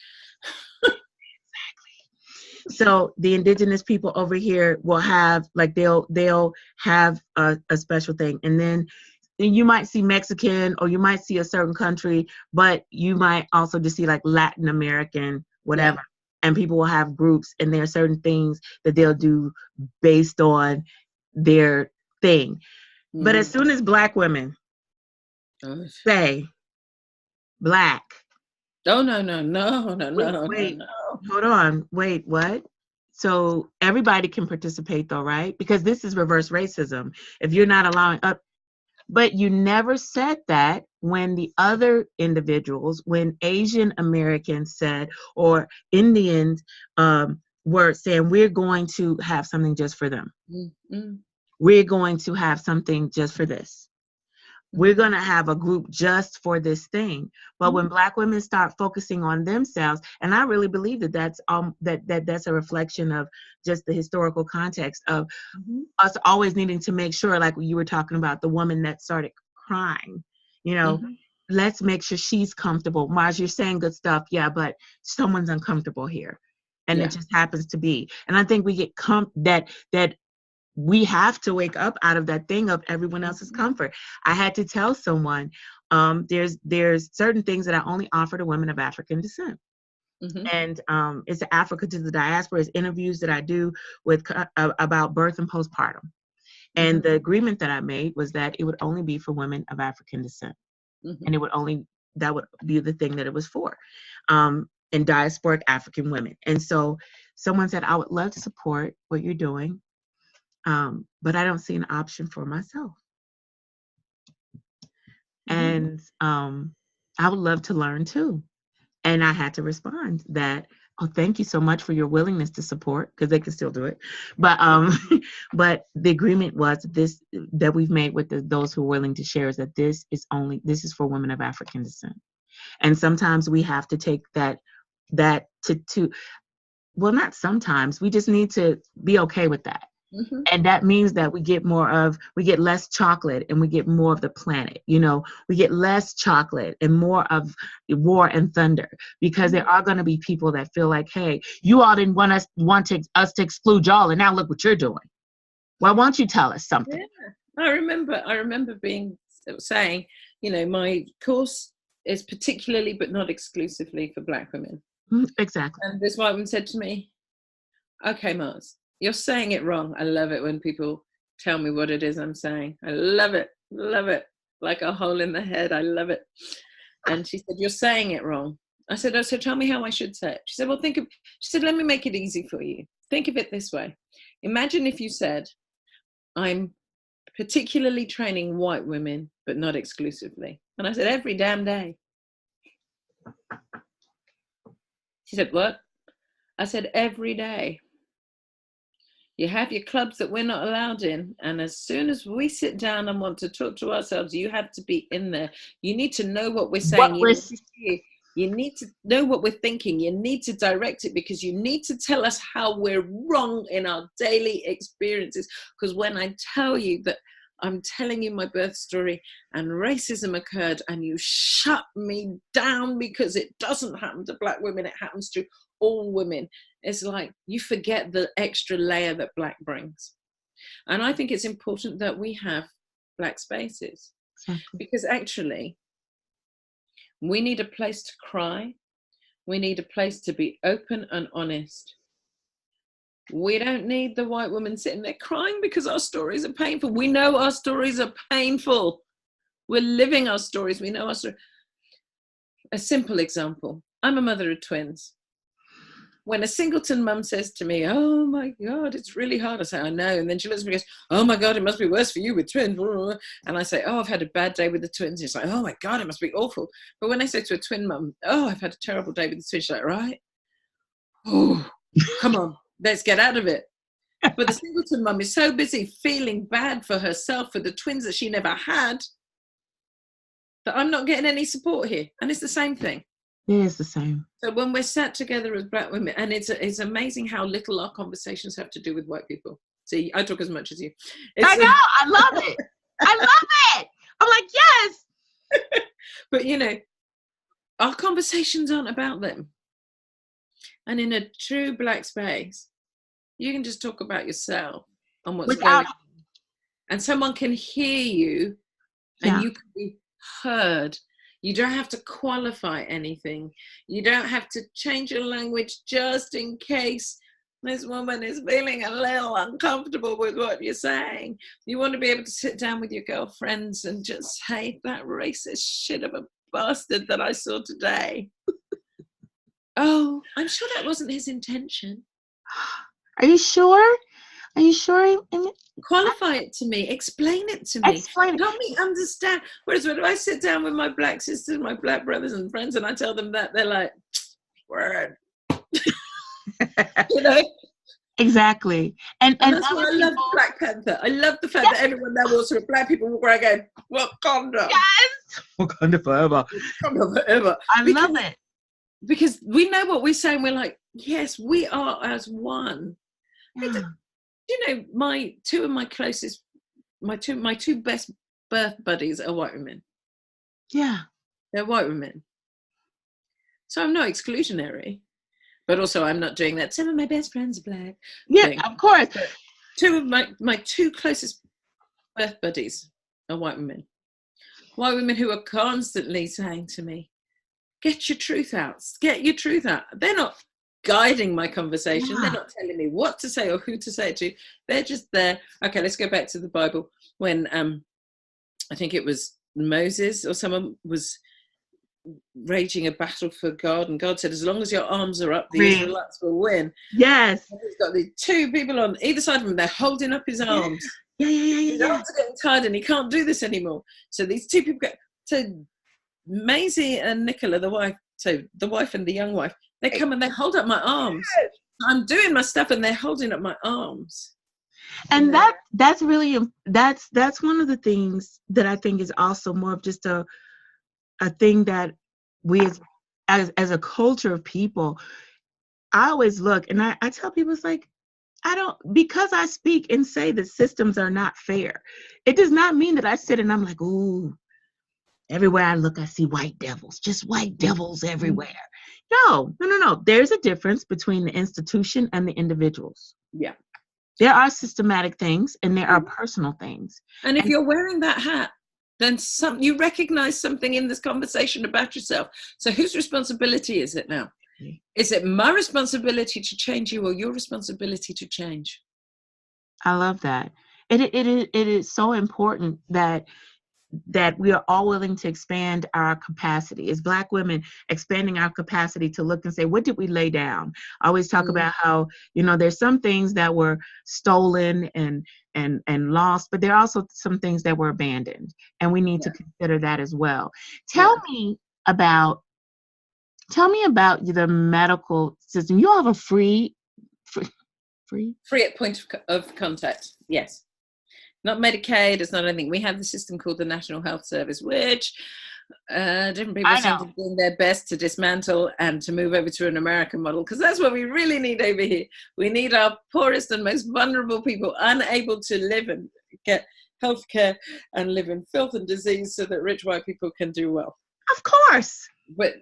Exactly. So the indigenous people over here will have like they'll have a special thing, and then you might see Mexican, or you might see a certain country, but you might also just see like Latin American, whatever. Yeah. And people will have groups, and there are certain things that they'll do based on their thing. Mm-hmm. But as soon as Black women say Black. Oh, no. Wait, hold on. Wait, what? So everybody can participate though, right? Because this is reverse racism. If you're not allowing up, but you never said that when the other individuals, when Asian Americans said, or Indians were saying, we're going to have something just for them. Mm-hmm. we're going to have something just for this. We're going to have a group just for this thing. But when Black women start focusing on themselves, and I really believe that that's a reflection of just the historical context of us always needing to make sure, like you were talking about, the woman that started crying, you know, let's make sure she's comfortable. Mars, you're saying good stuff. Yeah, but someone's uncomfortable here. And it just happens to be. And I think we get that we have to wake up out of that thing of everyone else's comfort. I had to tell someone, there's certain things that I only offer to women of African descent. And it's Africa to the Diaspora, it's interviews that I do with about birth and postpartum. And the agreement that I made was that it would only be for women of African descent. And that would be the thing that it was for, and diasporic African women. And so someone said, I would love to support what you're doing, but I don't see an option for myself. And I would love to learn too. And I had to respond that, oh, thank you so much for your willingness to support, because they can still do it. But but the agreement was this that we've made with those who are willing to share is that this is for women of African descent. And sometimes we have to take that to well, not sometimes, we just need to be okay with that. And that means that we get less chocolate and we get more of the planet. You know, we get less chocolate and more of war and thunder, because there are going to be people that feel like, hey, you all didn't want us to exclude y'all, and now look what you're doing. Why won't you tell us something? Yeah. I remember saying, you know, my course is particularly but not exclusively for Black women. Exactly. And this white woman said to me, okay, Mars, you're saying it wrong. I love it when people tell me what it is I'm saying. I love it. Like a hole in the head. I love it. And she said, you're saying it wrong. I said, oh, so tell me how I should say it. She said, well, she said, let me make it easy for you. Think of it this way. Imagine if you said, I'm particularly training white women, but not exclusively. And I said, every damn day. She said, what? I said, every day. You have your clubs that we're not allowed in. And as soon as we sit down and want to talk to ourselves, you have to be in there. You need to know what we're saying. You need to know what we're thinking. You need to direct it, because you need to tell us how we're wrong in our daily experiences. Because when I tell you that I'm telling you my birth story and racism occurred, and you shut me down because it doesn't happen to Black women, it happens to all women. It's like you forget the extra layer that Black brings. And I think it's important that we have Black spaces, because actually we need a place to cry. We need a place to be open and honest. We don't need the white woman sitting there crying because our stories are painful. We know our stories are painful. We're living our stories. We know our story. A simple example. I'm a mother of twins. When a singleton mum says to me, oh my God, it's really hard, I say, I know. And then she looks at me and goes, oh my God, it must be worse for you with twins. And I say, oh, I've had a bad day with the twins. She's like, oh my God, it must be awful. But when I say to a twin mum, oh, I've had a terrible day with the twins, she's like, right? Oh, come on, let's get out of it. But the singleton mum is so busy feeling bad for herself, for the twins that she never had, that I'm not getting any support here. And it's the same thing. It is the same. So when we're sat together as Black women, and it's amazing how little our conversations have to do with white people. See, I talk as much as you. I know, I love it. I love it. I'm like, yes. But you know, our conversations aren't about them. And in a true Black space, you can just talk about yourself and what's going on. And someone can hear you, and you can be heard. You don't have to qualify anything. You don't have to change your language just in case this woman is feeling a little uncomfortable with what you're saying. You want to be able to sit down with your girlfriends and just say, that racist shit of a bastard that I saw today. Oh, I'm sure that wasn't his intention. Are you sure? Are you sure? Qualify it to me. Explain it to me. Help me understand. Whereas when I sit down with my Black sisters, my Black brothers and friends, and I tell them that, they're like, word. You know? Exactly. And And that's why other I love people, Black Panther. I love the fact that everyone now walks with black people walk around going, Wakanda. yes, Wakanda forever. Wakanda forever. I love it. Because we know what we're saying. We're like, yes, we are as one. Yeah. You know, my two best birth buddies are white women. Yeah. They're white women. So I'm not exclusionary, but also I'm not doing that. Some of my best friends are black. Yeah, thing. of course. But two of my two closest birth buddies are white women. White women who are constantly saying to me, get your truth out. Get your truth out. They're not guiding my conversation. Yeah. They're not telling me what to say or who to say it to. They're just there. Okay, let's go back to the Bible when I think it was Moses or someone was raging a battle for God, and God said, as long as your arms are up, the Israelites will win. Yes. And he's got these two people on either side of him. They're holding up his arms. Yeah. His arms are getting tired and he can't do this anymore. So these two people so Maisie and Nicola, the wife, so the wife and the young wife, they come and they hold up my arms. Yes. I'm doing my stuff and they're holding up my arms. And that's really, that's one of the things that I think is also more of just a thing that we as a culture of people, I always look and I tell people, it's like, because I speak and say that systems are not fair, it does not mean that I sit and I'm like, ooh, everywhere I look, I see white devils, just white devils everywhere. No. There's a difference between the institution and the individuals. Yeah. There are systematic things and there are personal things. And if you're wearing that hat, then you recognize something in this conversation about yourself. So whose responsibility is it now? Is it my responsibility to change you or your responsibility to change? I love that. It is so important that we are all willing to expand our capacity as Black women, expanding our capacity to look and say, what did we lay down? I always talk about how, there's some things that were stolen and lost, but there are also some things that were abandoned, and we need to consider that as well. Tell me about the medical system. You all have a free at point of contact. Yes. Not Medicaid, it's not anything. We have the system called the National Health Service, which different people seem to be doing their best to dismantle and to move over to an American model, because that's what we really need over here. We need our poorest and most vulnerable people unable to live and get healthcare and live in filth and disease so that rich white people can do well. Of course. But,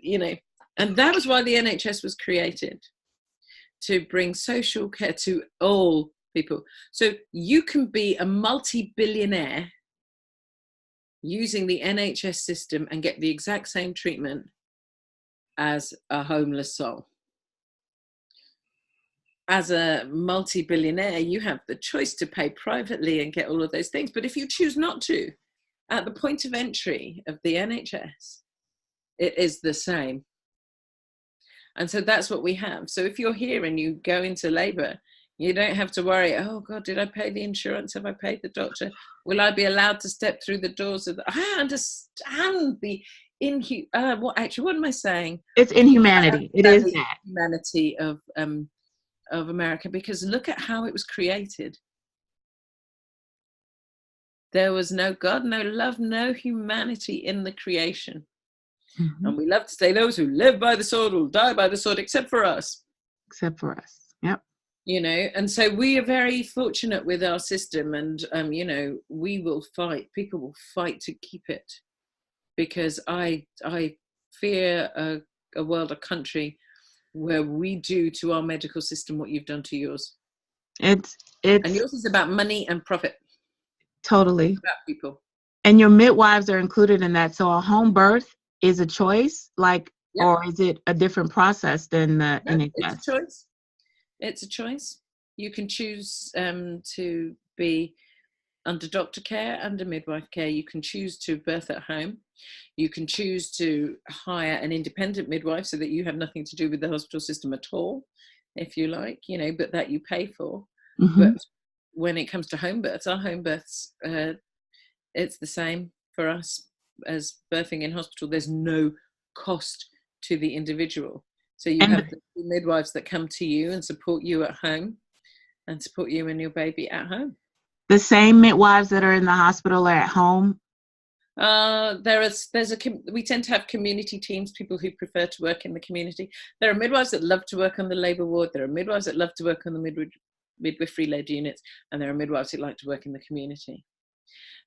and that was why the NHS was created, to bring social care to all people. So you can be a multi-billionaire using the NHS system and get the exact same treatment as a homeless soul. As a multi-billionaire, you have the choice to pay privately and get all of those things. But if you choose not to, at the point of entry of the NHS, it is the same. And so that's what we have. So if you're here and you go into labor, you don't have to worry, oh God, did I pay the insurance? Have I paid the doctor? Will I be allowed to step through the doors of I understand the what am I saying? It's inhumanity. It is the humanity of America, because look at how it was created. There was no God, no love, no humanity in the creation. Mm-hmm. And we love to say those who live by the sword will die by the sword, except for us. Except for us. Yep. And so we are very fortunate with our system, and we will fight. People will fight to keep it, because I fear a world, a country where we do to our medical system what you've done to yours. And yours is about money and profit. Totally. It's about people. And your midwives are included in that. So a home birth is a choice, or is it a different process than the NHS? It's a choice. It's a choice. You can choose to be under doctor care, under midwife care. You can choose to birth at home. You can choose to hire an independent midwife so that you have nothing to do with the hospital system at all, if you like, but that you pay for. Mm-hmm. But when it comes to home births, our home births, it's the same for us as birthing in hospital. There's no cost to the individual. So you have the midwives that come to you and support you at home. and support you and your baby at home. The same midwives that are in the hospital are at home? We tend to have community teams, people who prefer to work in the community. There are midwives that love to work on the labour ward. There are midwives that love to work on the midwifery-led units, and there are midwives who like to work in the community.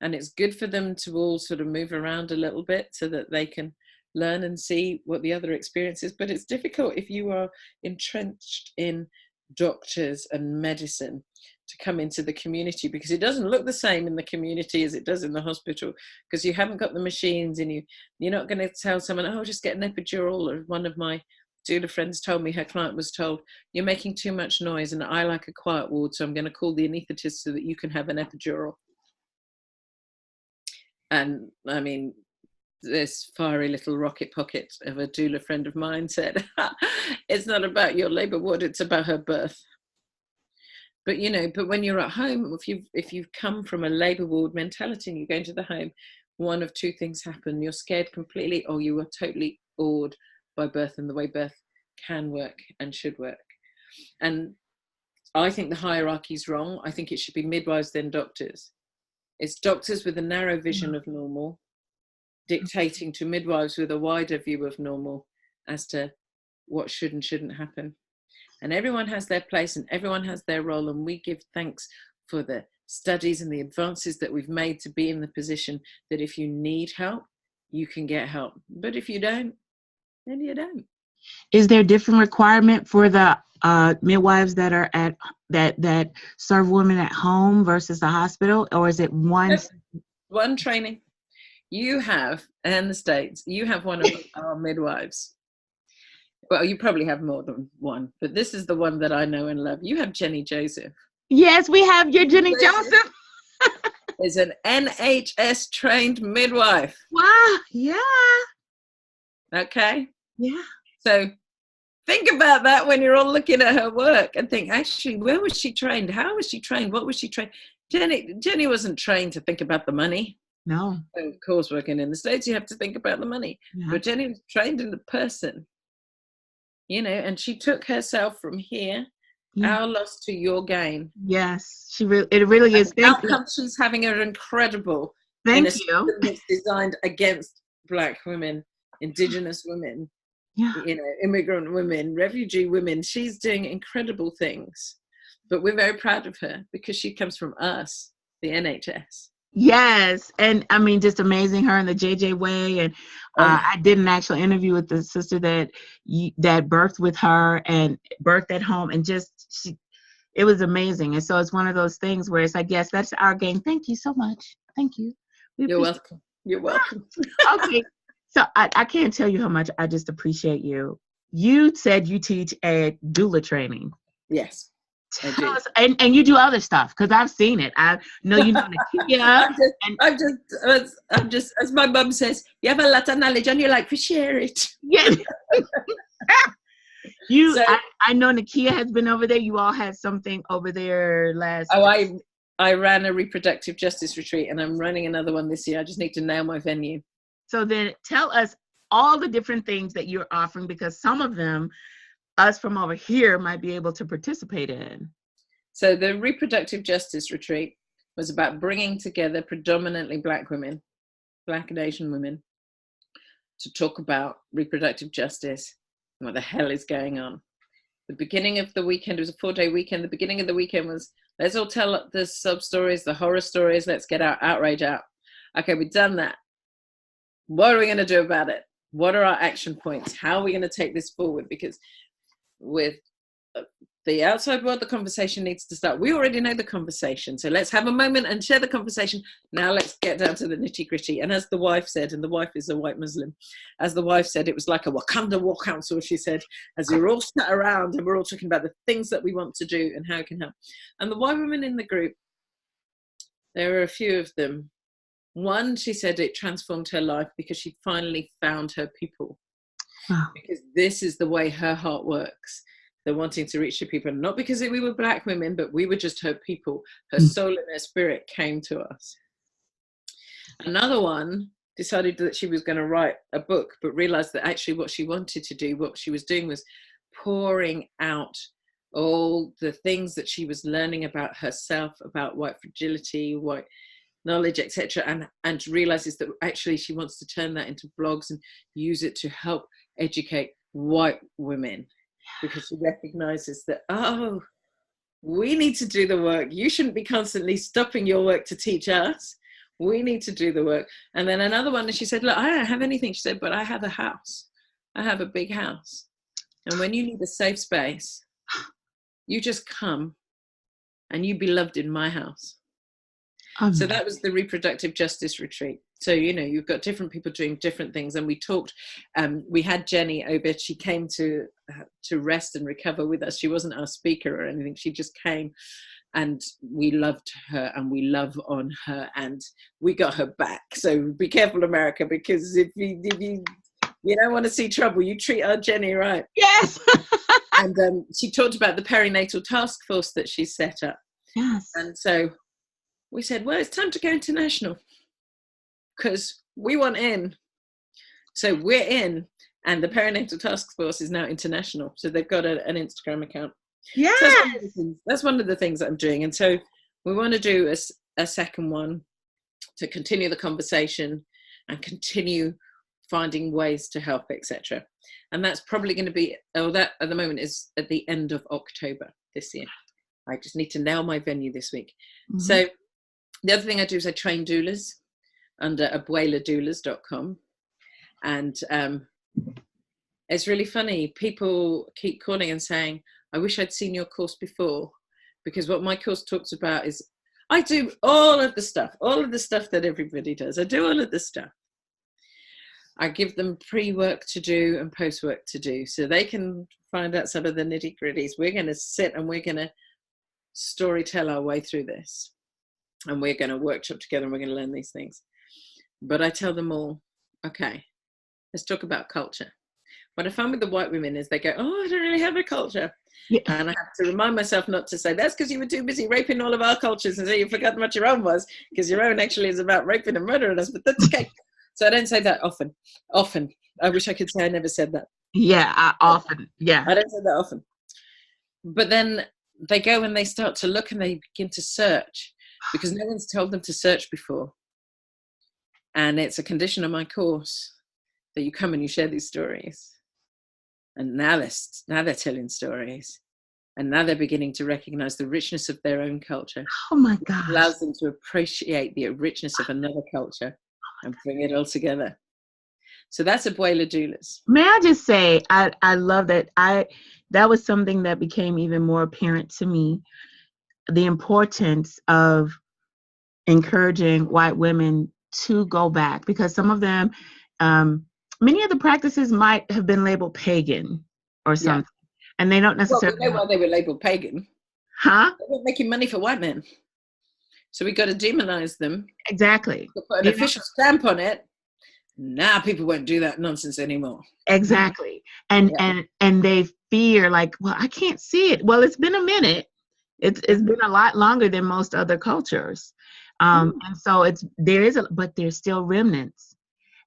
And it's good for them to all sort of move around a little bit so that they can learn and see what the other experience is. But it's difficult if you are entrenched in doctors and medicine to come into the community, because it doesn't look the same in the community as it does in the hospital, because you haven't got the machines, and you're not going to tell someone, oh, just get an epidural. Or one of my doula friends told me her client was told, you're making too much noise and I like a quiet ward, so I'm going to call the anaesthetist so that you can have an epidural. And I mean, this fiery little rocket pocket of a doula friend of mine said, it's not about your labour ward, it's about her birth. But but when you're at home, if you've come from a labour ward mentality and you go into the home, one of two things happen. You're scared completely, or you are totally awed by birth and the way birth can work and should work. And I think the hierarchy is wrong. I think it should be midwives, then doctors. It's doctors with a narrow vision of normal dictating to midwives with a wider view of normal as to what should and shouldn't happen. And everyone has their place and everyone has their role, and we give thanks for the studies and the advances that we've made to be in the position that if you need help, you can get help. But if you don't, then you don't. Is there different requirement for the midwives that are at that serve women at home versus the hospital, or is it one? One training. You have, in the States, you have one of our midwives. Well, you probably have more than one, but this is the one that I know and love. You have Jenny Joseph. Yes, we have your Jenny Joseph. Is an NHS trained midwife. Wow, yeah. Okay. Yeah. So think about that when you're all looking at her work and think, actually, where was she trained? How was she trained? What was she trained? Jenny wasn't trained to think about the money. No. Of course, working in the States, you have to think about the money. Yeah. But Jenny was trained in the person, and she took herself from here, our loss to your gain. Yes, it really is. The outcome she's having are incredible. Thank you. It's designed against Black women, Indigenous women, immigrant women, refugee women. She's doing incredible things, but we're very proud of her because she comes from us, the NHS. Yes, and I mean, just amazing, her in the JJ way. And I did an actual interview with the sister that birthed with her and birthed at home, and it was amazing. And so it's one of those things where it's, I guess that's our game. Thank you so much. Thank you. You're welcome. You're welcome. Okay, so I can't tell you how much I just appreciate you. You said you teach a doula training. Yes. Tell us, and you do other stuff because I've seen it. I know you know Nakia. I'm just, as my mum says, you have a lot of knowledge and you like to share it. Yeah. I know Nakia has been over there. You all had something over there last. Oh, I ran a reproductive justice retreat, and I'm running another one this year. I just need to nail my venue. So then tell us all the different things that you're offering, because some of them us from over here might be able to participate in. So the reproductive justice retreat was about bringing together predominantly Black women, Black and Asian women, to talk about reproductive justice and what the hell is going on. The beginning of the weekend, it was a 4-day weekend. The beginning of the weekend was, let's all tell the sub stories, the horror stories. Let's get our outrage out. Okay, we've done that. What are we going to do about it? What are our action points? How are we going to take this forward? Because with the outside world, the conversation needs to start. We already know the conversation, so let's have a moment and share the conversation. Now let's get down to the nitty gritty. And as the wife said, and the wife is a white Muslim, as the wife said, it was like a Wakanda war council, she said, as we were all sat around and we're all talking about the things that we want to do and how it can help. And the white women in the group, there were a few of them. One, she said it transformed her life because she finally found her people. Wow. Because this is the way her heart works. They're wanting to reach the people, not because we were Black women, but we were just her people. Her soul and her spirit came to us. Another one decided that she was going to write a book, but realized that actually what she wanted to do, what she was doing was pouring out all the things that she was learning about herself, about white fragility, white knowledge, etc., and realizes that actually she wants to turn that into blogs and use it to help educate white women, because she recognizes that, oh, we need to do the work. You shouldn't be constantly stopping your work to teach us. We need to do the work. And then another one, and she said, look, I don't have anything. She said, but I have a house. I have a big house. And when you need a safe space, you just come and you be loved in my house. So that was the reproductive justice retreat. So, you know, you've got different people doing different things. And we talked, we had Jenny over. She came to rest and recover with us. She wasn't our speaker or anything. She just came, and we loved her and we love on her, and we got her back. So be careful, America, because if you don't want to see trouble, you treat our Jenny right. Yes. And she talked about the perinatal task force that she set up. Yes. And so we said, well, it's time to go international, because we want in. So we're in, and the perinatal task force is now international. So they've got an Instagram account. Yes. So that's one of the things that I'm doing. And so we want to do a second one to continue the conversation and continue finding ways to help, etc. And that's probably going to be, that at the moment is at the end of October this year. I just need to nail my venue this week. Mm-hmm. So the other thing I do is I train doulas under abueladoulas.com. And it's really funny. People keep calling and saying, I wish I'd seen your course before, because what my course talks about is I do all of the stuff that everybody does. I do all of the stuff. I give them pre-work to do and post-work to do, so they can find out some of the nitty-gritties. We're going to sit and we're going to story tell our way through this, and we're going to workshop together, and we're going to learn these things. But I tell them all, okay, let's talk about culture. What I found with the white women is they go, oh, I don't really have a culture. Yeah. And I have to remind myself not to say, that's because you were too busy raping all of our cultures, and so you forgot what your own was, because your own actually is about raping and murdering us, but that's okay. So I don't say that often. I wish I could say I never said that. Yeah, often. Yeah. I don't say that often. But then they go and they start to look and they begin to search, because no one's told them to search before. And it's a condition of my course that you come and you share these stories. And now they're telling stories. And now they're beginning to recognize the richness of their own culture. Oh my gosh. It allows them to appreciate the richness of another culture and bring it all together. So that's Abuela Doulas. May I just say, I love that. That was something that became even more apparent to me, the importance of encouraging white women to go back, because some of them, many of the practices might have been labeled pagan or something, and they don't necessarily. Well, we know why they were labeled pagan. Huh? They weren't making money for white men. So we got to demonize them. Exactly. Put an official stamp on it. Now people won't do that nonsense anymore. Exactly. And they fear, like, well, I can't see it. Well, it's been a minute. It's been a lot longer than most other cultures. And so but there's still remnants.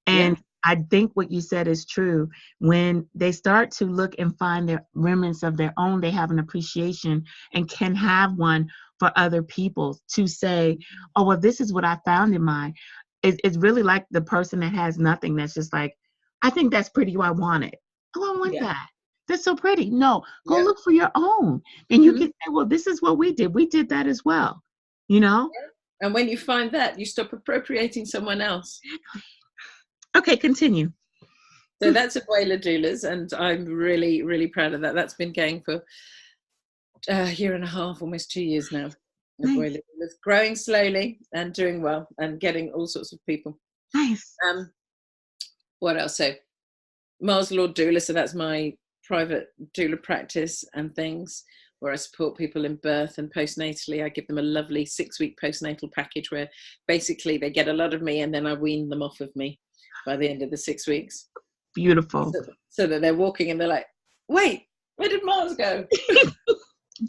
And I think what you said is true. When they start to look and find their remnants of their own, they have an appreciation and can have one for other people to say, oh, well, this is what I found in mine. It's really like the person that has nothing that's just like, I think that's pretty. I want it. Oh, I want that. That's so pretty. No, go look for your own. And you can say, well, this is what we did. We did that as well. You know? And when you find that, you stop appropriating someone else. Okay, continue. So that's Abuela Doulas, and I'm really, really proud of that. That's been going for a year and a half, almost 2 years now. Nice. It's growing slowly and doing well and getting all sorts of people. Nice. What else? So Mars Lord Doula, so that's my private doula practice and things where I support people in birth and postnatally. I give them a lovely 6-week postnatal package where basically they get a lot of me and then I wean them off of me by the end of the 6 weeks. Beautiful. So that they're walking and they're like, wait, where did Mars go?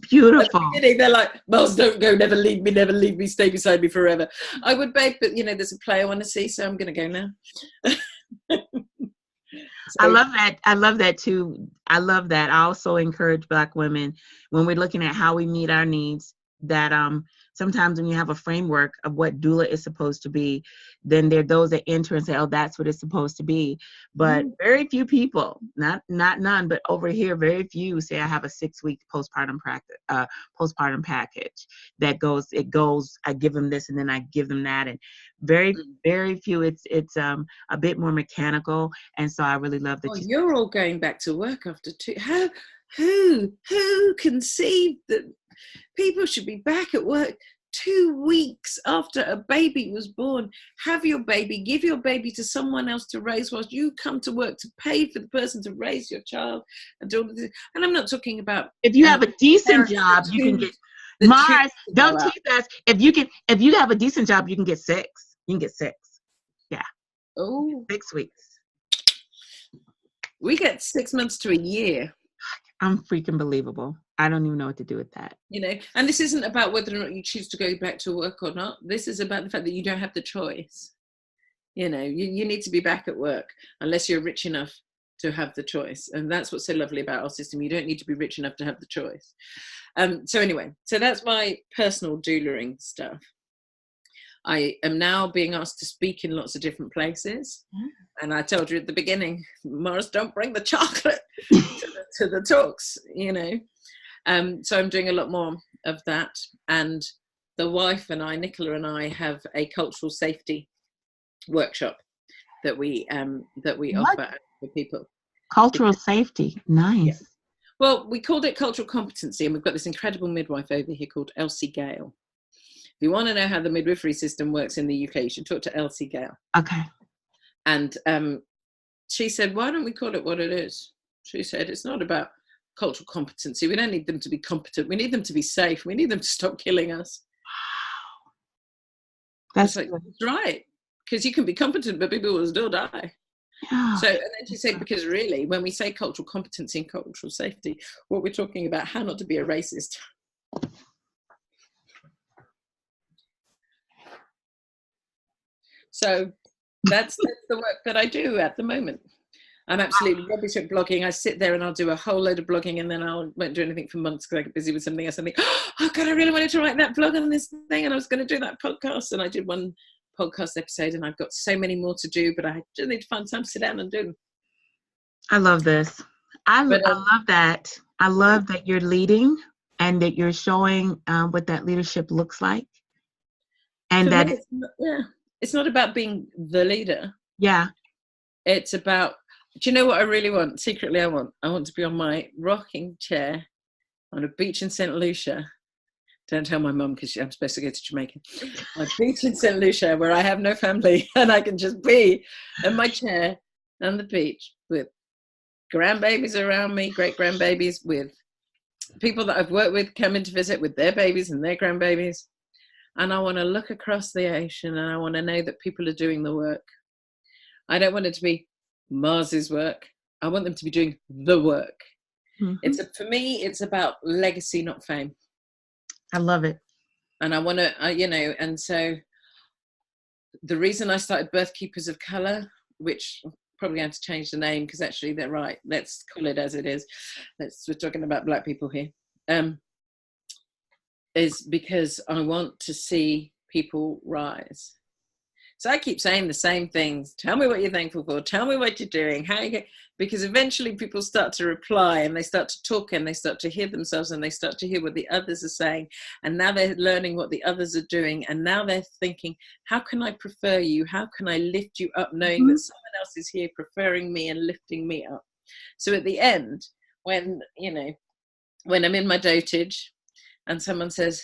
Beautiful. At the beginning, they're like, Mars, don't go, never leave me, stay beside me forever. I would beg, but there's a play I want to see, so I'm going to go now. I So, love that. I love that too. I love that. I also encourage Black women when we're looking at how we meet our needs, that sometimes when you have a framework of what doula is supposed to be, then there are those that enter and say, oh, that's what it's supposed to be. But very few people, not none, but over here, very few say I have a 6-week postpartum package that goes, I give them this and then I give them that. And very few, it's a bit more mechanical. And so I really love that. Well, you're all going back to work after 2. Who conceived that people should be back at work 2 weeks after a baby was born? Have your baby, give your baby to someone else to raise whilst you come to work to pay for the person to raise your child and do all this. And I'm not talking about, if you have a decent job, you can get Mars. Don't tease us. If you have a decent job, you can get 6. You can get 6. Yeah. Oh, 6 weeks. We get 6 months to a year. I'm freaking believable. I don't even know what to do with that. You know, and this isn't about whether or not you choose to go back to work or not. This is about the fact that you don't have the choice. You know, you need to be back at work unless you're rich enough to have the choice. And that's what's so lovely about our system. You don't need to be rich enough to have the choice. So anyway, so that's my personal doulaing stuff. I am now being asked to speak in lots of different places. And I told you at the beginning, Morris, don't bring the chocolate to the talks, you know. So I'm doing a lot more of that. And the wife and I, Nicola and I, have a cultural safety workshop that we offer for people. Cultural safety, nice. Yeah. Well, we called it cultural competency, and we've got this incredible midwife over here called Elsie Gale. If you want to know how the midwifery system works in the UK, you should talk to Elsie Gale. Okay. And she said, why don't we call it what it is? She said, it's not about cultural competency. We don't need them to be competent. We need them to be safe. We need them to stop killing us. Wow. That's like, right. Because you can be competent, but people will still die. Yeah. So, and then she said, because really, when we say cultural competency and cultural safety, what we're talking about, how not to be a racist. So that's the work that I do at the moment. I'm absolutely rubbish at blogging. I sit there and I'll do a whole load of blogging, and then I won't do anything for months because I get busy with something else. I think, oh God, I really wanted to write that blog on this thing, and I was going to do that podcast, and I did one podcast episode, and I've got so many more to do, but I just need to find time to sit down and do them. I love this. I love that. I love that you're leading and that you're showing what that leadership looks like, and that it's not about being the leader. Yeah. It's about, do you know what I really want? Secretly, I want to be on my rocking chair on a beach in St. Lucia. Don't tell my mum because I'm supposed to go to Jamaica. My beach in St. Lucia where I have no family and I can just be in my chair on the beach with grandbabies around me, great grandbabies, with people that I've worked with coming to visit with their babies and their grandbabies. And I want to look across the ocean and I want to know that people are doing the work. I don't want it to be Mars's work. I want them to be doing the work. Mm-hmm. For me, it's about legacy, not fame. I love it. And I want to, and so the reason I started Birth Keepers of Colour, which probably had to change the name because actually they're right. Let's call it as it is. We're talking about Black people here. Is because I want to see people rise. So I keep saying the same things. Tell me what you're thankful for. Tell me what you're doing. How you get, because eventually people start to reply and they start to talk and they start to hear themselves and they start to hear what the others are saying. And now they're learning what the others are doing. And now they're thinking, how can I prefer you? How can I lift you up knowing that someone else is here preferring me and lifting me up? So at the end, when I'm in my dotage, and someone says,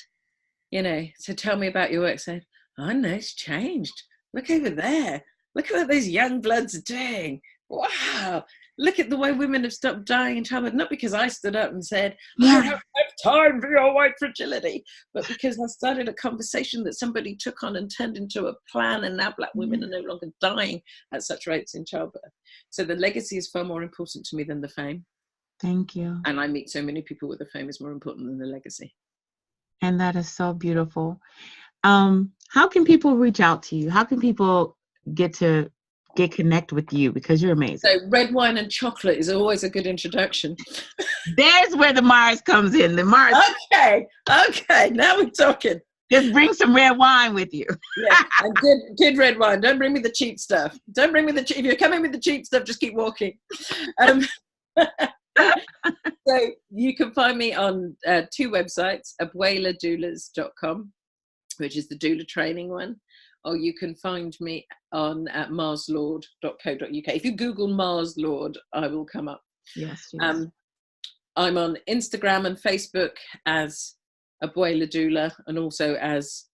so tell me about your work. Say, oh no, it's changed. Look over there. Look at what those young bloods are doing. Wow. Look at the way women have stopped dying in childbirth. Not because I stood up and said, I don't have time for your white fragility, but because I started a conversation that somebody took on and turned into a plan, and now Black women are no longer dying at such rates in childbirth. So the legacy is far more important to me than the fame. Thank you. And I meet so many people where the fame is more important than the legacy. And that is so beautiful. How can people reach out to you? How can people get to get connect with you because you're amazing. So red wine and chocolate is always a good introduction. There's where the Mars comes in. The Mars. Okay, now we're talking. Just bring some red wine with you. Yeah, and good red wine. Don't bring me the cheap stuff. Don't bring me the cheap. If you're coming with the cheap stuff, just keep walking. So you can find me on 2 websites, abueladoulas.com, which is the doula training one, or you can find me on marslord.co.uk. If you Google Mars Lord, I will come up. Yes. I'm on Instagram and Facebook as Abuela Doula and also as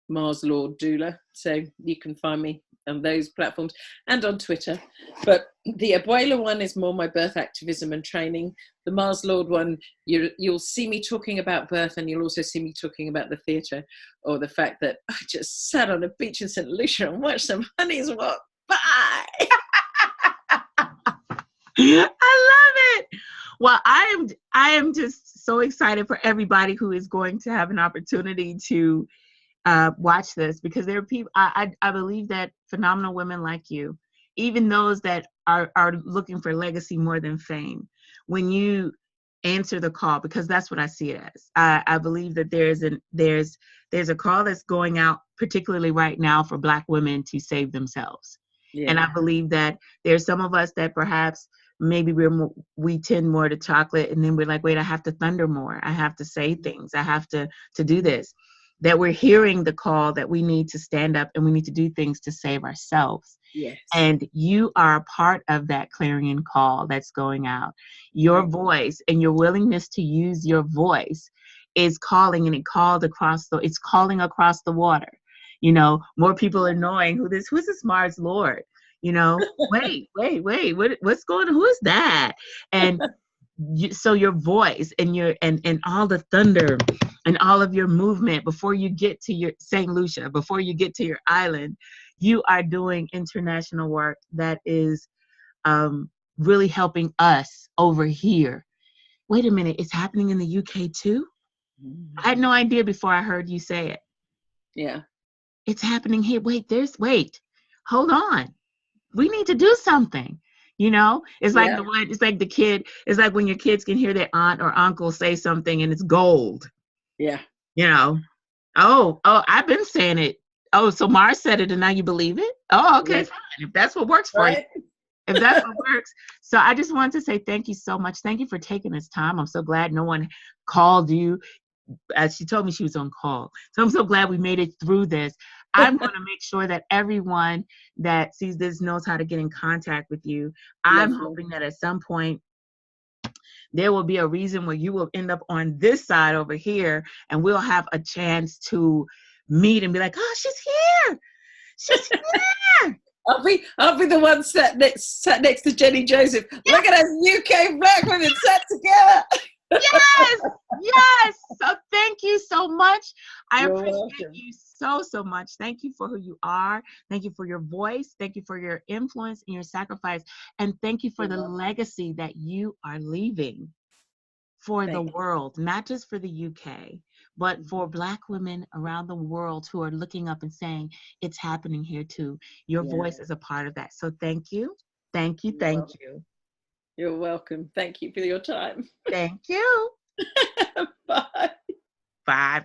Mars Lord Doula. So you can find me on those platforms and on Twitter. But the Abuela one is more my birth activism and training. The Mars Lord one, you'll see me talking about birth, and you'll also see me talking about the theatre, or the fact that I just sat on a beach in St. Lucia and watched some honeys walk by. I love it. Well, I am just so excited for everybody who is going to have an opportunity to watch this, because there are people, I believe that phenomenal women like you, even those that are looking for legacy more than fame, when you answer the call, because that's what I see it as. I believe that there's a call that's going out, particularly right now, for Black women to save themselves. Yeah. And I believe that there's some of us that perhaps maybe we tend more to chocolate, and then we're like, wait, I have to thunder more. I have to say things. I have to do this. That we're hearing the call that we need to stand up and we need to do things to save ourselves. Yes. And you are a part of that clarion call that's going out. Your voice and your willingness to use your voice is calling, and it's calling across the water. You know, more people are knowing who's this Mars Lord? You know, wait, what's going on? Who is that? And so your voice and and all the thunder and all of your movement before you get to your St. Lucia, before you get to your island, you are doing international work that is really helping us over here. Wait a minute, it's happening in the UK too? I had no idea before I heard you say it. Yeah. It's happening here. Wait, hold on. We need to do something. You know, it's like it's like when your kids can hear their aunt or uncle say something and it's gold. Yeah. You know, oh, I've been saying it. Oh, so Mars said it and now you believe it? Oh, okay, fine. If that's what works for you. If that's what works. So I just wanted to say thank you so much. Thank you for taking this time. I'm so glad no one called you. As she told me she was on call. So I'm so glad we made it through this. I'm going to make sure that everyone that sees this knows how to get in contact with you. I'm hoping that at some point there will be a reason where you will end up on this side over here, and we'll have a chance to meet and be like, oh, she's here. She's here. I'll be the one sat next to Jenny Joseph. Look at us UK Black women sat together. Yes. So thank you so much. You're appreciate you so much. Thank you for who you are. Thank you for your voice. Thank you for your influence and your sacrifice. And thank you for the legacy that you are leaving for the world, not just for the UK, but for Black women around the world who are looking up and saying, it's happening here too. Your voice is a part of that. So thank you. Thank you. Thank you. You're welcome. Thank you for your time. Thank you. Bye. Bye.